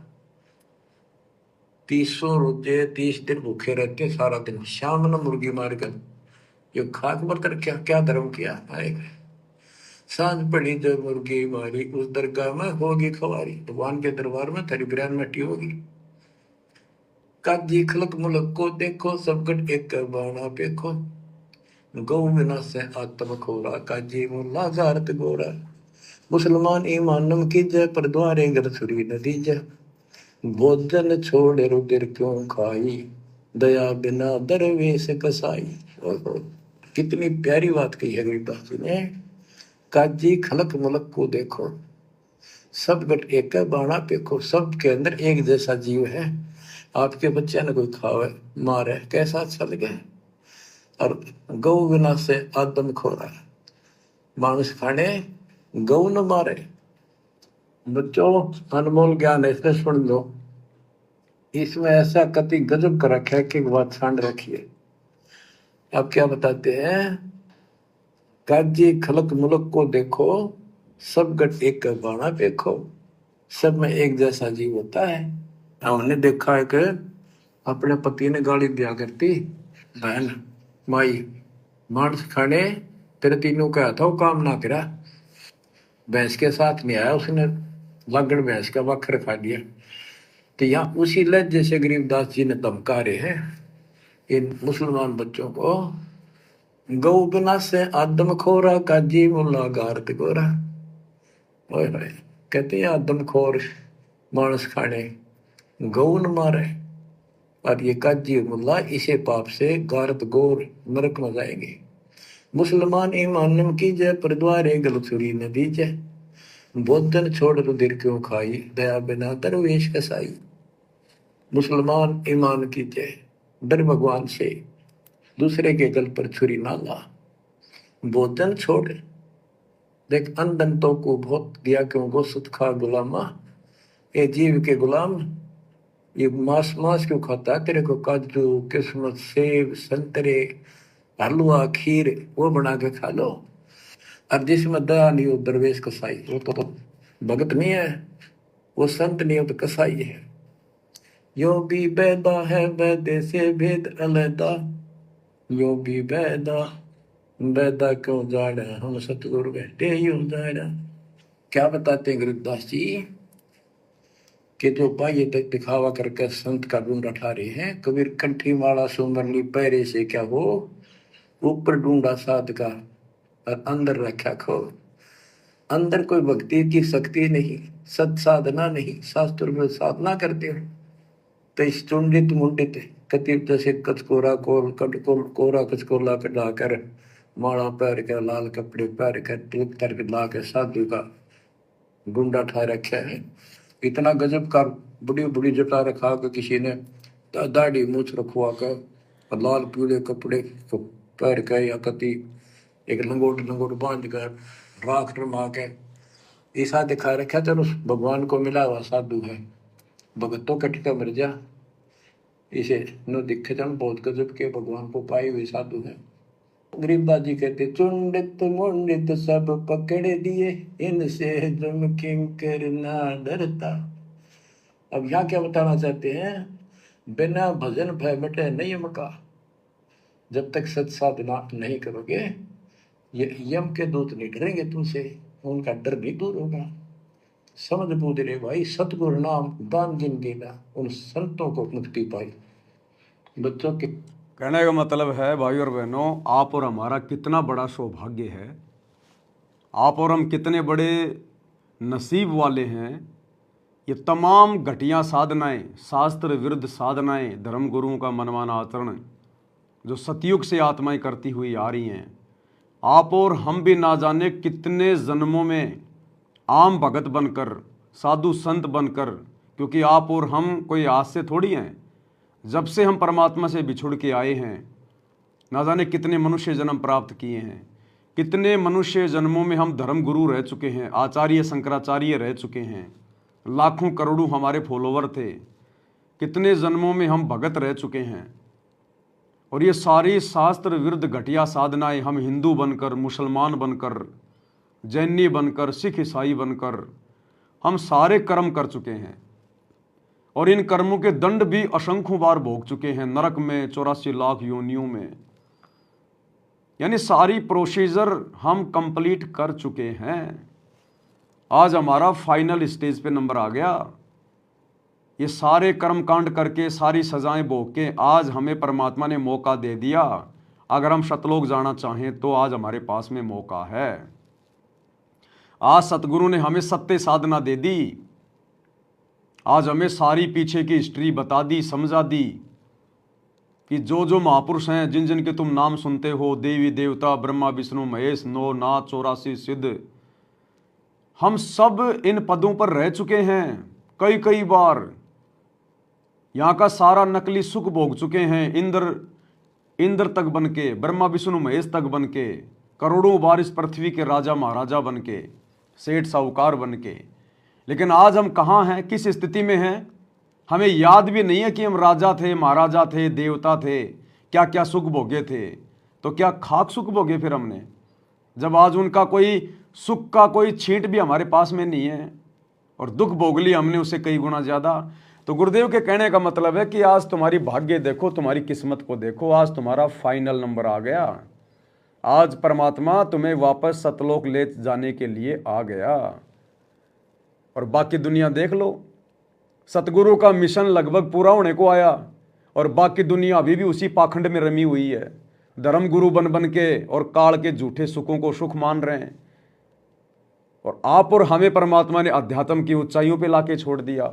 300 रोजे 30 दिन भूखे रहते, सारा दिन शाम न मुर्गी मारकर ये खाक व्रत रखा। क्या धर्म किया आएगा। सांझ पड़ी जो मुर्गी मारी, उस दरगाह में होगी खवारी, भगवान के दरबार में तेरी बिरयान मट्टी होगी। काजी खलक मुलक को देखो, सब गट एक बाणा पेखो, गौ बिना से आत्म खोरा, काजी मुल्ला गारत गोरा। मुसलमान ईमानम की जय, पर द्वारे गरसुरी नदी जय, भोजन छोड़ रुदिर क्यों खाई, दया बिना दरवेश कसाई। कितनी प्यारी बात कही है गरीबदास जी ने। काजी खलक मुलक को देखो, सब गट एक बाणा पेखो, सब के अंदर एक जैसा जीव है। आपके बच्चे ने कोई खावे मारे कैसा अच्छा लगे। और गौ बिना से आदम खोरा, मानुष खाने गौ न मारे। बच्चों अनमोल ज्ञान है, इसमें सुन लो। इसमें ऐसा कति गजब कर रखा है कि बात छांड रखिए। अब क्या बताते हैं, काजी खलक मुलक को देखो, सब गट एक बाणा देखो, सब में एक जैसा जीव होता है। हमने देखा है कि अपने पति ने गाली दिया करती बहन माई, मांस खाने तेरे तीनों का था वो काम ना करा, भैंस के साथ नहीं आया, उसने लागड़ भैंस का बखर खा लिया। तो यहाँ उसी लहजे से गरीबदास जी ने धमका रहे हैं इन मुसलमान बच्चों को। गौ बिना से आदम खोरा, काजी मुल्ला गारत गोरा। ओए होए, कहते हैं आदम खोर मांस खाने गौ न मारे, और ये काजी मुल्ला इसे पाप से गारत गोर नरक में जाएंगे। मुसलमान ईमान की जय, पर द्वारे गलछुरी न दीजय, भोजन छोड़ रुधिर क्यों खाई, दया बिना दरवेश कसाई। मुसलमान ईमान की जय, डर भगवान से, दूसरे के गल पर छुरी ना ला, भोजन छोड़। देख अनदंतों को बहुत दिया क्यों गो सुत खा गुलामा, ये जीव के गुलाम ये मांस मांस क्यों खाता है, तेरे को काजू किस्मत सेब संतरे हलवा खीर वो बना के खा लो। और जिसमें दया नहीं हो दरवेश कसाई, वो तो भगत नहीं है, वो संत नहीं हो तो कसाई है। यो भी बैदा है वैदे से भेद अलैदा, यो भी बैदा बैदा क्यों जाना, हम सतगुरु बैठे यूं जाना। क्या बताते हैं गरीबदास जी कि जो बाह्य दिखावा करके संत का ढूंढा ठा रहे हैं, कबीर कंठी माला सुमरनी पैरे से क्या हो, ऊपर ढूंढा साध का और अंदर रखा खो। अंदर कोई भक्ति की शक्ति नहीं, सत साधना नहीं, शास्त्र में साधना करते हो तो इस चुंडित मुंडित कतिप जैसे कचकोरा कोल कटकोल कोरा कचकोला कटाकर माला पैर के लाल कपड़े पैर के टिप कर ला के साधु का गुंडा ठा रखा है। इतना गजब का बड़ी बड़ी जटा रखा के किसी ने दाढ़ी मूछ रखवा कर और लाल पीले कपड़े पैर के या कति एक लंगोट लंगोट बांध कर राख रमा के ऐसा दिखा रखा। चलो भगवान को मिला हुआ साधु है, भगतों कटका मर जा, इसे न दिखे जन बहुत गजब के भगवान को पाए हुए साधु है। गरीबदास जी कहते चुंडित मुंडित सब पकड़ दिए, इनसे जम किंकर ना डरता। अब यहाँ क्या बताना चाहते हैं, बिना भजन भय मिटे नियम का। जब तक सत साधना नहीं करोगे ये यम के दूत नहीं डरेंगे तुमसे, उनका डर भी दूर होगा। समझ बूझ रे भाई, सतगुरु नाम दान जिन देना, उन संतों को मुक्ति पाई। बच्चों के कहने का मतलब है भाई और बहनों, आप और हमारा कितना बड़ा सौभाग्य है, आप और हम कितने बड़े नसीब वाले हैं। ये तमाम घटिया साधनाएं, शास्त्र विरुद्ध साधनाएं, धर्म गुरुओं का मनमाना आचरण जो सतयुग से आत्माएं करती हुई आ रही हैं, आप और हम भी ना जाने कितने जन्मों में आम भगत बनकर, साधु संत बनकर, क्योंकि आप और हम कोई आज से थोड़ी हैं, जब से हम परमात्मा से बिछुड़ के आए हैं ना जाने कितने मनुष्य जन्म प्राप्त किए हैं, कितने मनुष्य जन्मों में हम धर्म गुरु रह चुके हैं, आचार्य शंकराचार्य रह चुके हैं, लाखों करोड़ों हमारे फॉलोवर थे, कितने जन्मों में हम भगत रह चुके हैं। और ये सारी शास्त्र विरुद्ध घटिया साधनाएं हम हिंदू बनकर, मुसलमान बनकर, जैनी बनकर, सिख ईसाई बनकर हम सारे कर्म कर चुके हैं और इन कर्मों के दंड भी असंख्यों बार भोग चुके हैं, नरक में 84 लाख योनियों में। यानी सारी प्रोसीजर हम कंप्लीट कर चुके हैं। आज हमारा फाइनल स्टेज पे नंबर आ गया। ये सारे कर्म कांड करके, सारी सजाएं भोग के आज हमें परमात्मा ने मौका दे दिया। अगर हम सतलोक जाना चाहें तो आज हमारे पास में मौका है। आज सतगुरु ने हमें सत्य साधना दे दी, आज हमें सारी पीछे की हिस्ट्री बता दी, समझा दी कि जो जो महापुरुष हैं, जिन जिन के तुम नाम सुनते हो, देवी देवता, ब्रह्मा विष्णु महेश, 9 नाथ 84 सिद्ध, हम सब इन पदों पर रह चुके हैं कई कई बार। यहाँ का सारा नकली सुख भोग चुके हैं, इंद्र तक बन के, ब्रह्मा विष्णु महेश तक बन के, करोड़ों बार इस पृथ्वी के राजा महाराजा बन के, सेठ साहूकार बन के। लेकिन आज हम कहाँ हैं, किस स्थिति में हैं, हमें याद भी नहीं है कि हम राजा थे, महाराजा थे, देवता थे, क्या क्या सुख भोगे थे। तो क्या खाक सुख भोगे फिर हमने, जब आज उनका कोई सुख का कोई छींट भी हमारे पास में नहीं है और दुख भोग लिया हमने उससे कई गुना ज़्यादा। तो गुरुदेव के कहने का मतलब है कि आज तुम्हारी भाग्य देखो, तुम्हारी किस्मत को देखो, आज तुम्हारा फाइनल नंबर आ गया। आज परमात्मा तुम्हें वापस सतलोक ले जाने के लिए आ गया। और बाकी दुनिया देख लो, सतगुरु का मिशन लगभग पूरा होने को आया और बाकी दुनिया अभी भी उसी पाखंड में रमी हुई है। धर्म गुरु बन बन के और काल के झूठे सुखों को सुख मान रहे हैं। और आप और हमें परमात्मा ने अध्यात्म की ऊंचाइयों पे लाके छोड़ दिया,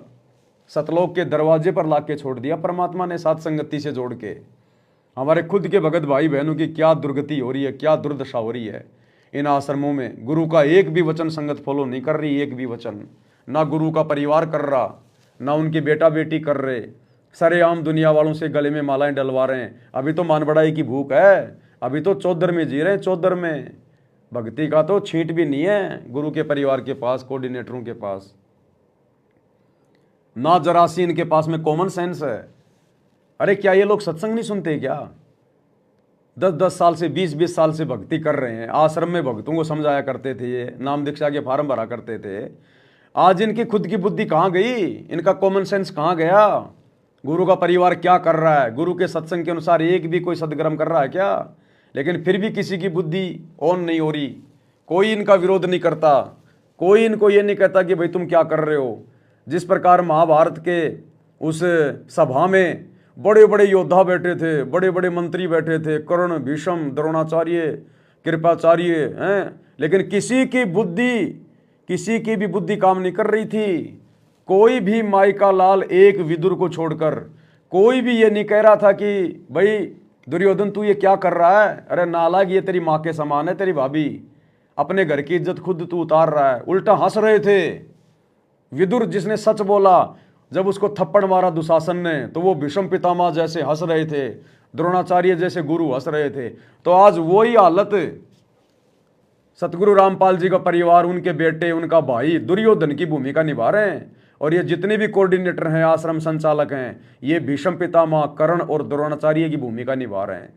सतलोक के दरवाजे पर लाके छोड़ दिया परमात्मा ने, साथ संगति से जोड़ के। हमारे खुद के भगत भाई बहनों की क्या दुर्गति हो रही है, क्या दुर्दशा हो रही है इन आश्रमों में। गुरु का एक भी वचन संगत फॉलो नहीं कर रही, एक भी वचन ना गुरु का परिवार कर रहा, ना उनकी बेटा बेटी कर रहे, सरेआम दुनिया वालों से गले में मालाएं डलवा रहे हैं। अभी तो मान बढ़ाई की भूख है, अभी तो चौधर में जी रहे हैं, चौधर में। भक्ति का तो छींट भी नहीं है गुरु के परिवार के पास, कोऑर्डिनेटरों के पास, ना जरासी इनके पास में कॉमन सेंस है। अरे क्या ये लोग सत्संग नहीं सुनते क्या? 10-10 साल से, 20-20 साल से भक्ति कर रहे हैं, आश्रम में भक्तों को समझाया करते थे, ये नाम दीक्षा के फार्म भरा करते थे। आज इनकी खुद की बुद्धि कहाँ गई, इनका कॉमन सेंस कहाँ गया? गुरु का परिवार क्या कर रहा है, गुरु के सत्संग के अनुसार एक भी कोई सदकर्म कर रहा है क्या? लेकिन फिर भी किसी की बुद्धि ऑन नहीं हो रही, कोई इनका विरोध नहीं करता, कोई इनको ये नहीं कहता कि भाई तुम क्या कर रहे हो। जिस प्रकार महाभारत के उस सभा में बड़े बड़े योद्धा बैठे थे, बड़े बड़े मंत्री बैठे थे, कर्ण, भीष्म, द्रोणाचार्य, कृपाचार्य हैं, लेकिन किसी की भी बुद्धि काम नहीं कर रही थी। कोई भी माइका लाल एक विदुर को छोड़कर कोई भी ये नहीं कह रहा था कि भाई दुर्योधन तू ये क्या कर रहा है, अरे नालायक ये तेरी माँ के समान है, तेरी भाभी, अपने घर की इज्जत खुद तू उतार रहा है। उल्टा हंस रहे थे। विदुर जिसने सच बोला, जब उसको थप्पड़ मारा दुशासन ने तो वो भीष्म पितामह जैसे हंस रहे थे, द्रोणाचार्य जैसे गुरु हंस रहे थे। तो आज वही हालत सतगुरु रामपाल जी का परिवार, उनके बेटे, उनका भाई दुर्योधन की भूमिका निभा रहे हैं। और ये जितने भी कोऑर्डिनेटर हैं, आश्रम संचालक हैं, ये भीष्म पितामह, कर्ण और द्रोणाचार्य की भूमिका निभा रहे हैं।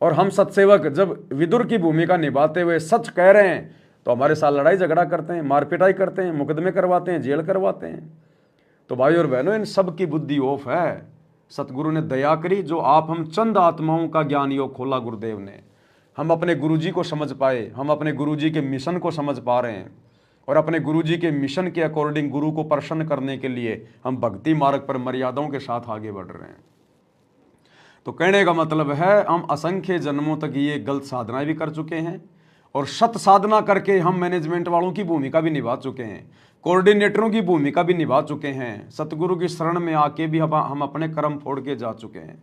और हम सत्सेवक जब विदुर की भूमिका निभाते हुए सच कह रहे हैं तो हमारे साथ लड़ाई झगड़ा करते हैं, मारपिटाई करते हैं, मुकदमे करवाते हैं, जेल करवाते हैं। तो भाई और बहनों, इन सब की बुद्धि ऑफ है। सतगुरु ने दया करी, जो आप हम चंद आत्माओं का ज्ञान योग खोला गुरुदेव ने, हम अपने गुरुजी को समझ पाए, हम अपने गुरुजी के मिशन को समझ पा रहे हैं और अपने गुरुजी के मिशन के अकॉर्डिंग गुरु को प्रसन्न करने के लिए हम भक्ति मार्ग पर मर्यादाओं के साथ आगे बढ़ रहे हैं। तो कहने का मतलब है, हम असंख्य जन्मों तक ये गलत साधनाएं भी कर चुके हैं और सत साधना करके हम मैनेजमेंट वालों की भूमिका भी निभा चुके हैं, कोऑर्डिनेटरों की भूमिका भी निभा चुके हैं, सतगुरु की शरण में आके भी हम अपने कर्म फोड़ के जा चुके हैं।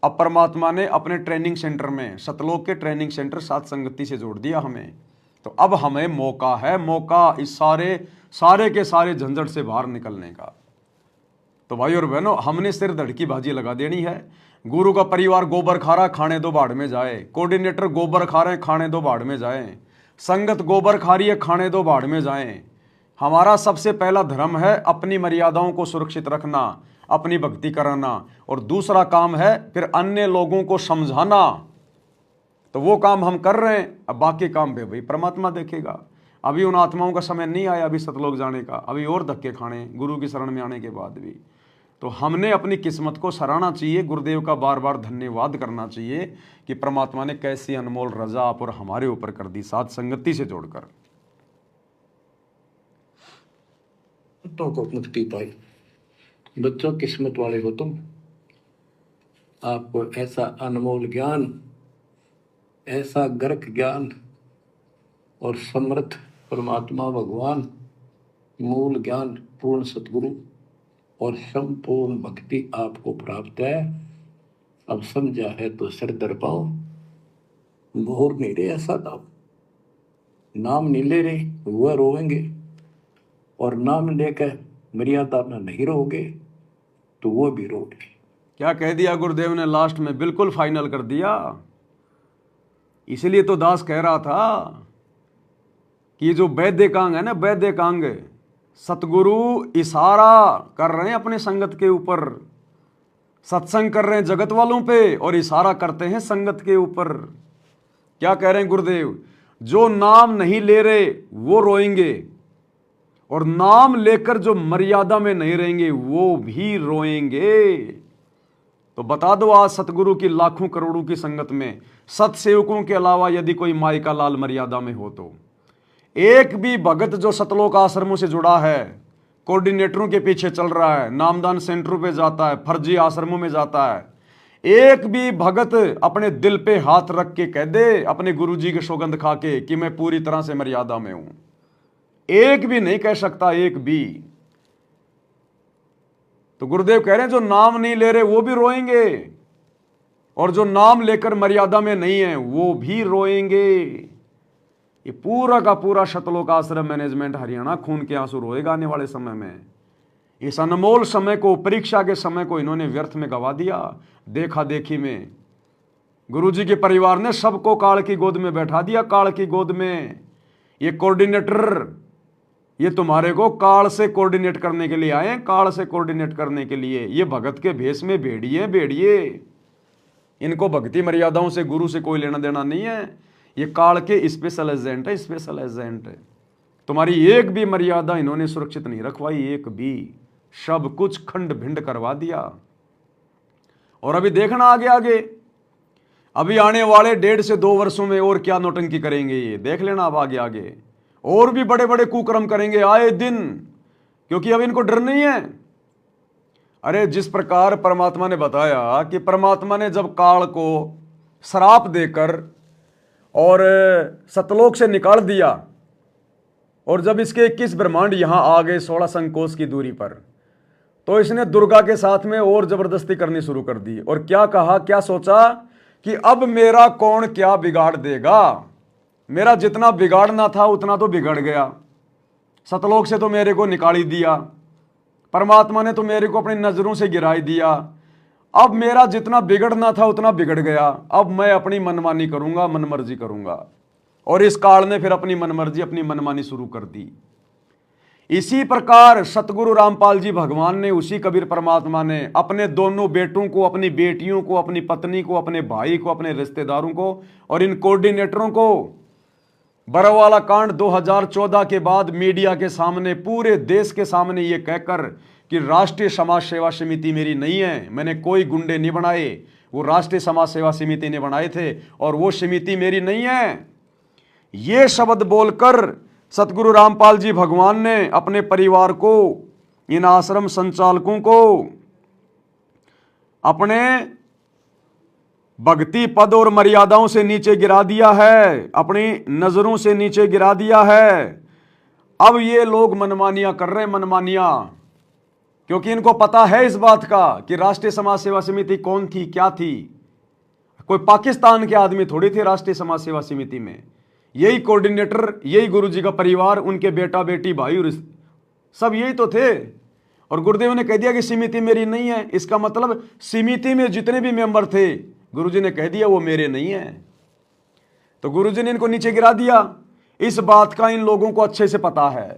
अब परमात्मा ने अपने ट्रेनिंग सेंटर में, सतलोक के ट्रेनिंग सेंटर सात संगति से जोड़ दिया हमें। तो अब हमें मौका है, मौका इस सारे के सारे झंझट से बाहर निकलने का। तो भाई और बहनों, हमने सिर धड़ की बाजी लगा देनी है। गुरु का परिवार गोबर खा रहा, खाने दो बाढ़ में जाए। कोऑर्डिनेटर गोबर खा रहे हैं, खाने दो बाढ़ में जाए। संगत गोबर खा रही है, खाने दो बाढ़ में जाए। हमारा सबसे पहला धर्म है अपनी मर्यादाओं को सुरक्षित रखना, अपनी भक्ति कराना, और दूसरा काम है फिर अन्य लोगों को समझाना। तो वो काम हम कर रहे हैं। अब बाकी काम पे भाई परमात्मा देखेगा। अभी उन आत्माओं का समय नहीं आया अभी सतलोक जाने का, अभी और धक्के खाने गुरु की शरण में आने के बाद भी। तो हमने अपनी किस्मत को सराहना चाहिए, गुरुदेव का बार बार धन्यवाद करना चाहिए कि परमात्मा ने कैसी अनमोल रजा आप और हमारे ऊपर कर दी, साथ संगति से जोड़कर। तो को मुक्ति पाई। बच्चों, किस्मत वाले हो तुम। आपको ऐसा अनमोल ज्ञान, ऐसा गर्क ज्ञान और समर्थ परमात्मा भगवान, मूल ज्ञान, पूर्ण सतगुरु और संपूर्ण भक्ति आपको प्राप्त है। अब समझा है तो सिर दर पाओ। भोर नहीं रहे ऐसा नाम नहीं ले रहे, वह रोएंगे। और नाम लेकर मर्यादा में नहीं रहोगे तो वो भी रोगे। क्या कह दिया गुरुदेव ने लास्ट में, बिल्कुल फाइनल कर दिया। इसलिए तो दास कह रहा था कि जो वैद्यकांग है ना, वैद्यकांग, सतगुरु इशारा कर रहे हैं अपने संगत के ऊपर, सत्संग कर रहे हैं जगत वालों पे और इशारा करते हैं संगत के ऊपर। क्या कह रहे हैं गुरुदेव? जो नाम नहीं ले रहे वो रोएंगे और नाम लेकर जो मर्यादा में नहीं रहेंगे वो भी रोएंगे। तो बता दो, आज सतगुरु की लाखों करोड़ों की संगत में सतसेवकों के अलावा यदि कोई माइका लाल मर्यादा में हो तो एक भी भगत जो सतलोक आश्रमों से जुड़ा है, कोऑर्डिनेटरों के पीछे चल रहा है, नामदान सेंटरों पे जाता है, फर्जी आश्रमों में जाता है, एक भी भगत अपने दिल पे हाथ रख के कह दे अपने गुरुजी के सौगंध खा के कि मैं पूरी तरह से मर्यादा में हूं, एक भी नहीं कह सकता, एक भी। तो गुरुदेव कह रहे हैं जो नाम नहीं ले रहे वो भी रोएंगे और जो नाम लेकर मर्यादा में नहीं है वो भी रोएंगे। ये पूरा का पूरा सतलोक आश्रम मैनेजमेंट हरियाणा खून के आंसू रोएगा आने वाले समय में। इस अनमोल समय को, परीक्षा के समय को इन्होंने व्यर्थ में गवा दिया, देखा देखी में। गुरुजी के परिवार ने सबको काल की गोद में बैठा दिया, काल की गोद में। ये कोऑर्डिनेटर, ये तुम्हारे को काल से कोऑर्डिनेट करने के लिए आए, काल से कोऑर्डिनेट करने के लिए। ये भगत के भेष में भेड़िए भेड़िए, इनको भक्ति मर्यादाओं से, गुरु से कोई लेना देना नहीं है। ये काल के स्पेशल एजेंट है, स्पेशल एजेंट है। तुम्हारी एक भी मर्यादा इन्होंने सुरक्षित नहीं रखवाई, एक भी। सब कुछ खंड भिंड करवा दिया। और अभी देखना आगे आगे, अभी आने वाले 1.5 से 2 वर्षों में और क्या नौटंकी करेंगे ये, देख लेना अब आगे आगे। और भी बड़े बड़े कुकर्म करेंगे आए दिन, क्योंकि अब इनको डर नहीं है। अरे जिस प्रकार परमात्मा ने बताया कि परमात्मा ने जब काल को श्राप देकर और सतलोक से निकाल दिया और जब इसके 21 ब्रह्मांड यहाँ आ गए 16 संकोच की दूरी पर, तो इसने दुर्गा के साथ में और जबरदस्ती करनी शुरू कर दी। और क्या कहा, क्या सोचा कि अब मेरा कौन क्या बिगाड़ देगा। मेरा जितना बिगाड़ना था उतना तो बिगड़ गया। सतलोक से तो मेरे को निकाली दिया, परमात्मा ने तो मेरे को अपनी नजरों से गिराई दिया। अब मेरा जितना बिगड़ना था उतना बिगड़ गया। अब मैं अपनी मनमानी करूंगा, मनमर्जी करूंगा। और इस काल ने फिर अपनी मनमर्जी, अपनी मनमानी शुरू कर दी। इसी प्रकार सतगुरु रामपाल जी भगवान ने, उसी कबीर परमात्मा ने अपने दोनों बेटों को, अपनी बेटियों को, अपनी पत्नी को, अपने भाई को, अपने रिश्तेदारों को और इन कोऑर्डिनेटरों को बरवाला कांड 2014 के बाद मीडिया के सामने, पूरे देश के सामने ये कहकर कि राष्ट्रीय समाज सेवा समिति मेरी नहीं है, मैंने कोई गुंडे नहीं बनाए, वो राष्ट्रीय समाज सेवा समिति ने बनाए थे और वो समिति मेरी नहीं है, ये शब्द बोलकर सतगुरु रामपाल जी भगवान ने अपने परिवार को, इन आश्रम संचालकों को अपने भक्ति पद और मर्यादाओं से नीचे गिरा दिया है, अपनी नजरों से नीचे गिरा दिया है। अब ये लोग मनमानियां कर रहे हैं, मनमानियां, क्योंकि इनको पता है इस बात का कि राष्ट्रीय समाज सेवा समिति कौन थी, क्या थी। कोई पाकिस्तान के आदमी थोड़ी थे राष्ट्रीय समाज सेवा समिति में। यही कोऑर्डिनेटर, यही गुरुजी का परिवार, उनके बेटा बेटी भाई और सब यही तो थे। और गुरुदेव ने कह दिया कि समिति मेरी नहीं है। इसका मतलब समिति में जितने भी मेंबर थे, गुरुजी ने कह दिया वो मेरे नहीं है। तो गुरुजी ने इनको नीचे गिरा दिया। इस बात का इन लोगों को अच्छे से पता है।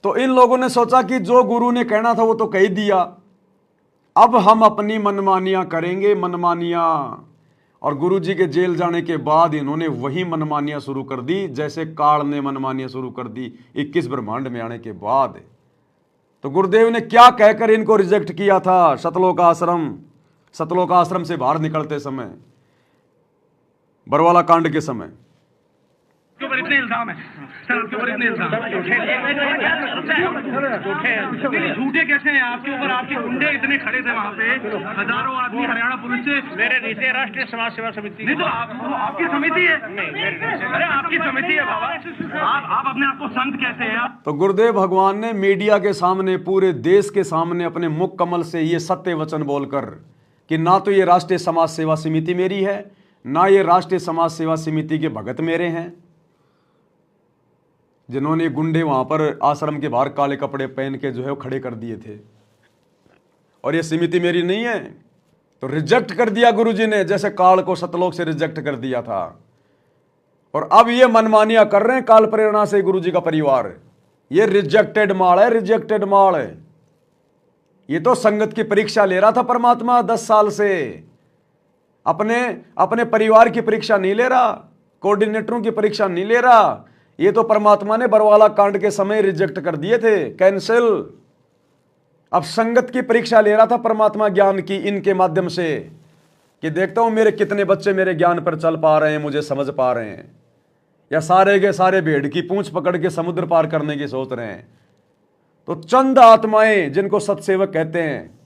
तो इन लोगों ने सोचा कि जो गुरु ने कहना था वो तो कह दिया, अब हम अपनी मनमानियां करेंगे, मनमानियां। और गुरुजी के जेल जाने के बाद इन्होंने वही मनमानियां शुरू कर दी, जैसे काल ने मनमानियां शुरू कर दी 21 ब्रह्मांड में आने के बाद। तो गुरुदेव ने क्या कहकर इनको रिजेक्ट किया था सतलोक आश्रम से बाहर निकलते समय, बरवाला कांड के समय। आपके ऊपर इतने इल्जाम है सर, आपके ऊपर इतने इल्जाम झूठे कैसे हैं आपके ऊपर? आपके गुंडे इतने खड़े थे वहाँ पे, हजारों आदमी हरियाणा पुलिस से। मेरे नीचे राष्ट्रीय समाज सेवा समिति नहीं तो आपकी समिति है। अरे आपकी समिति है बाबा, आप अपने आप को संत कहते हैं आप। तो गुरुदेव भगवान ने मीडिया के सामने, पूरे देश के सामने अपने मुख कमल से ये सत्य वचन बोलकर कि ना तो ये राष्ट्रीय समाज सेवा समिति मेरी है, ना ये राष्ट्रीय समाज सेवा समिति के भगत मेरे हैं, जिन्होंने गुंडे वहां पर आश्रम के बाहर काले कपड़े पहन के जो है वो खड़े कर दिए थे, और ये समिति मेरी नहीं है। तो रिजेक्ट कर दिया गुरुजी ने, जैसे काल को सतलोक से रिजेक्ट कर दिया था। और अब ये मनमानियां कर रहे हैं काल प्रेरणा से गुरुजी का परिवार। ये रिजेक्टेड माल है, रिजेक्टेड माल है। ये तो संगत की परीक्षा ले रहा था परमात्मा 10 साल से, अपने परिवार की परीक्षा नहीं ले रहा, कोऑर्डिनेटरों की परीक्षा नहीं ले रहा। ये तो परमात्मा ने बरवाला कांड के समय रिजेक्ट कर दिए थे, कैंसिल। अब संगत की परीक्षा ले रहा था परमात्मा ज्ञान की, इनके माध्यम से, कि देखता हूं मेरे कितने बच्चे मेरे ज्ञान पर चल पा रहे हैं, मुझे समझ पा रहे हैं, या सारे के सारे भेड़ की पूंछ पकड़ के समुद्र पार करने की सोच रहे हैं। तो चंद आत्माएं, जिनको सत्सेवक कहते हैं,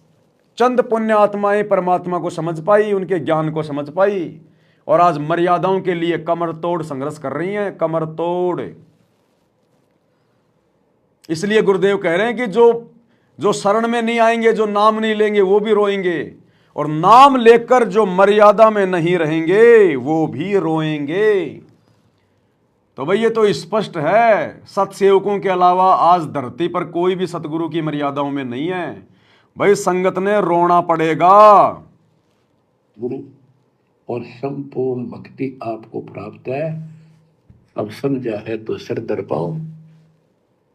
चंद पुण्य आत्माएं परमात्मा को समझ पाई, उनके ज्ञान को समझ पाई, और आज मर्यादाओं के लिए कमर तोड़ संघर्ष कर रही हैं, कमर तोड़। इसलिए गुरुदेव कह रहे हैं कि जो शरण में नहीं आएंगे, जो नाम नहीं लेंगे, वो भी रोएंगे, और नाम लेकर जो मर्यादा में नहीं रहेंगे वो भी रोएंगे। तो भाई ये तो स्पष्ट है, सत्सेवकों के अलावा आज धरती पर कोई भी सतगुरु की मर्यादाओं में नहीं है। भाई संगत ने रोना पड़ेगा। गुरु और संपूर्ण भक्ति आपको प्राप्त है। अब समझा है तो सिर दर पाओ,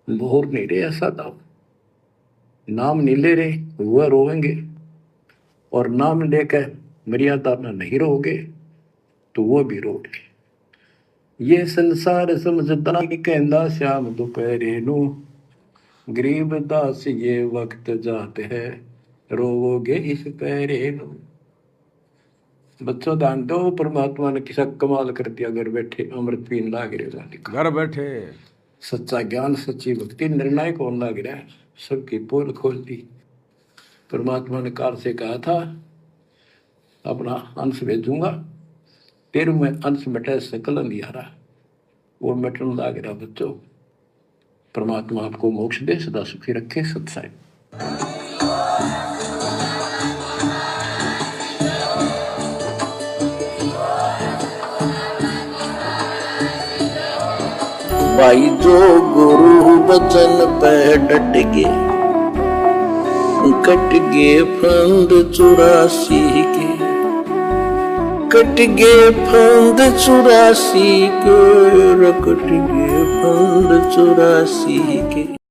मोहर नहीं रहे ऐसा दाव। नाम नहीं ले रहे वह रोएंगे, और नाम लेकर मर्यादा में नहीं रहोगे तो वो भी रोगे। ये संसार समझता नहीं कहंदा श्याम दोपहरे नू, गरीब दास ये वक्त जाते हैं रोवोगे इस पहरे नू। बच्चों ध्यान दो, परमात्मा ने किसा कमाल कर दिया। घर बैठे अमृत पीन लाग रहे, घर बैठे सच्चा ज्ञान, सच्ची भक्ति निर्णायक होने लग रहा है। सबकी पोल खोल दी। परमात्मा ने काल से कहा था अपना अंश भेजूंगा, तेरे में अंश मिटे सकल अंधियारा। वो मिटन लाग रहा बच्चों। परमात्मा आपको मोक्ष दे, सदा सुखी रखे। सत्साई। भाई जो गुरु वचन पे डट गए, कट गए फंद 84 के, कट गए फंद 84 के, कट गए फंद 84 के।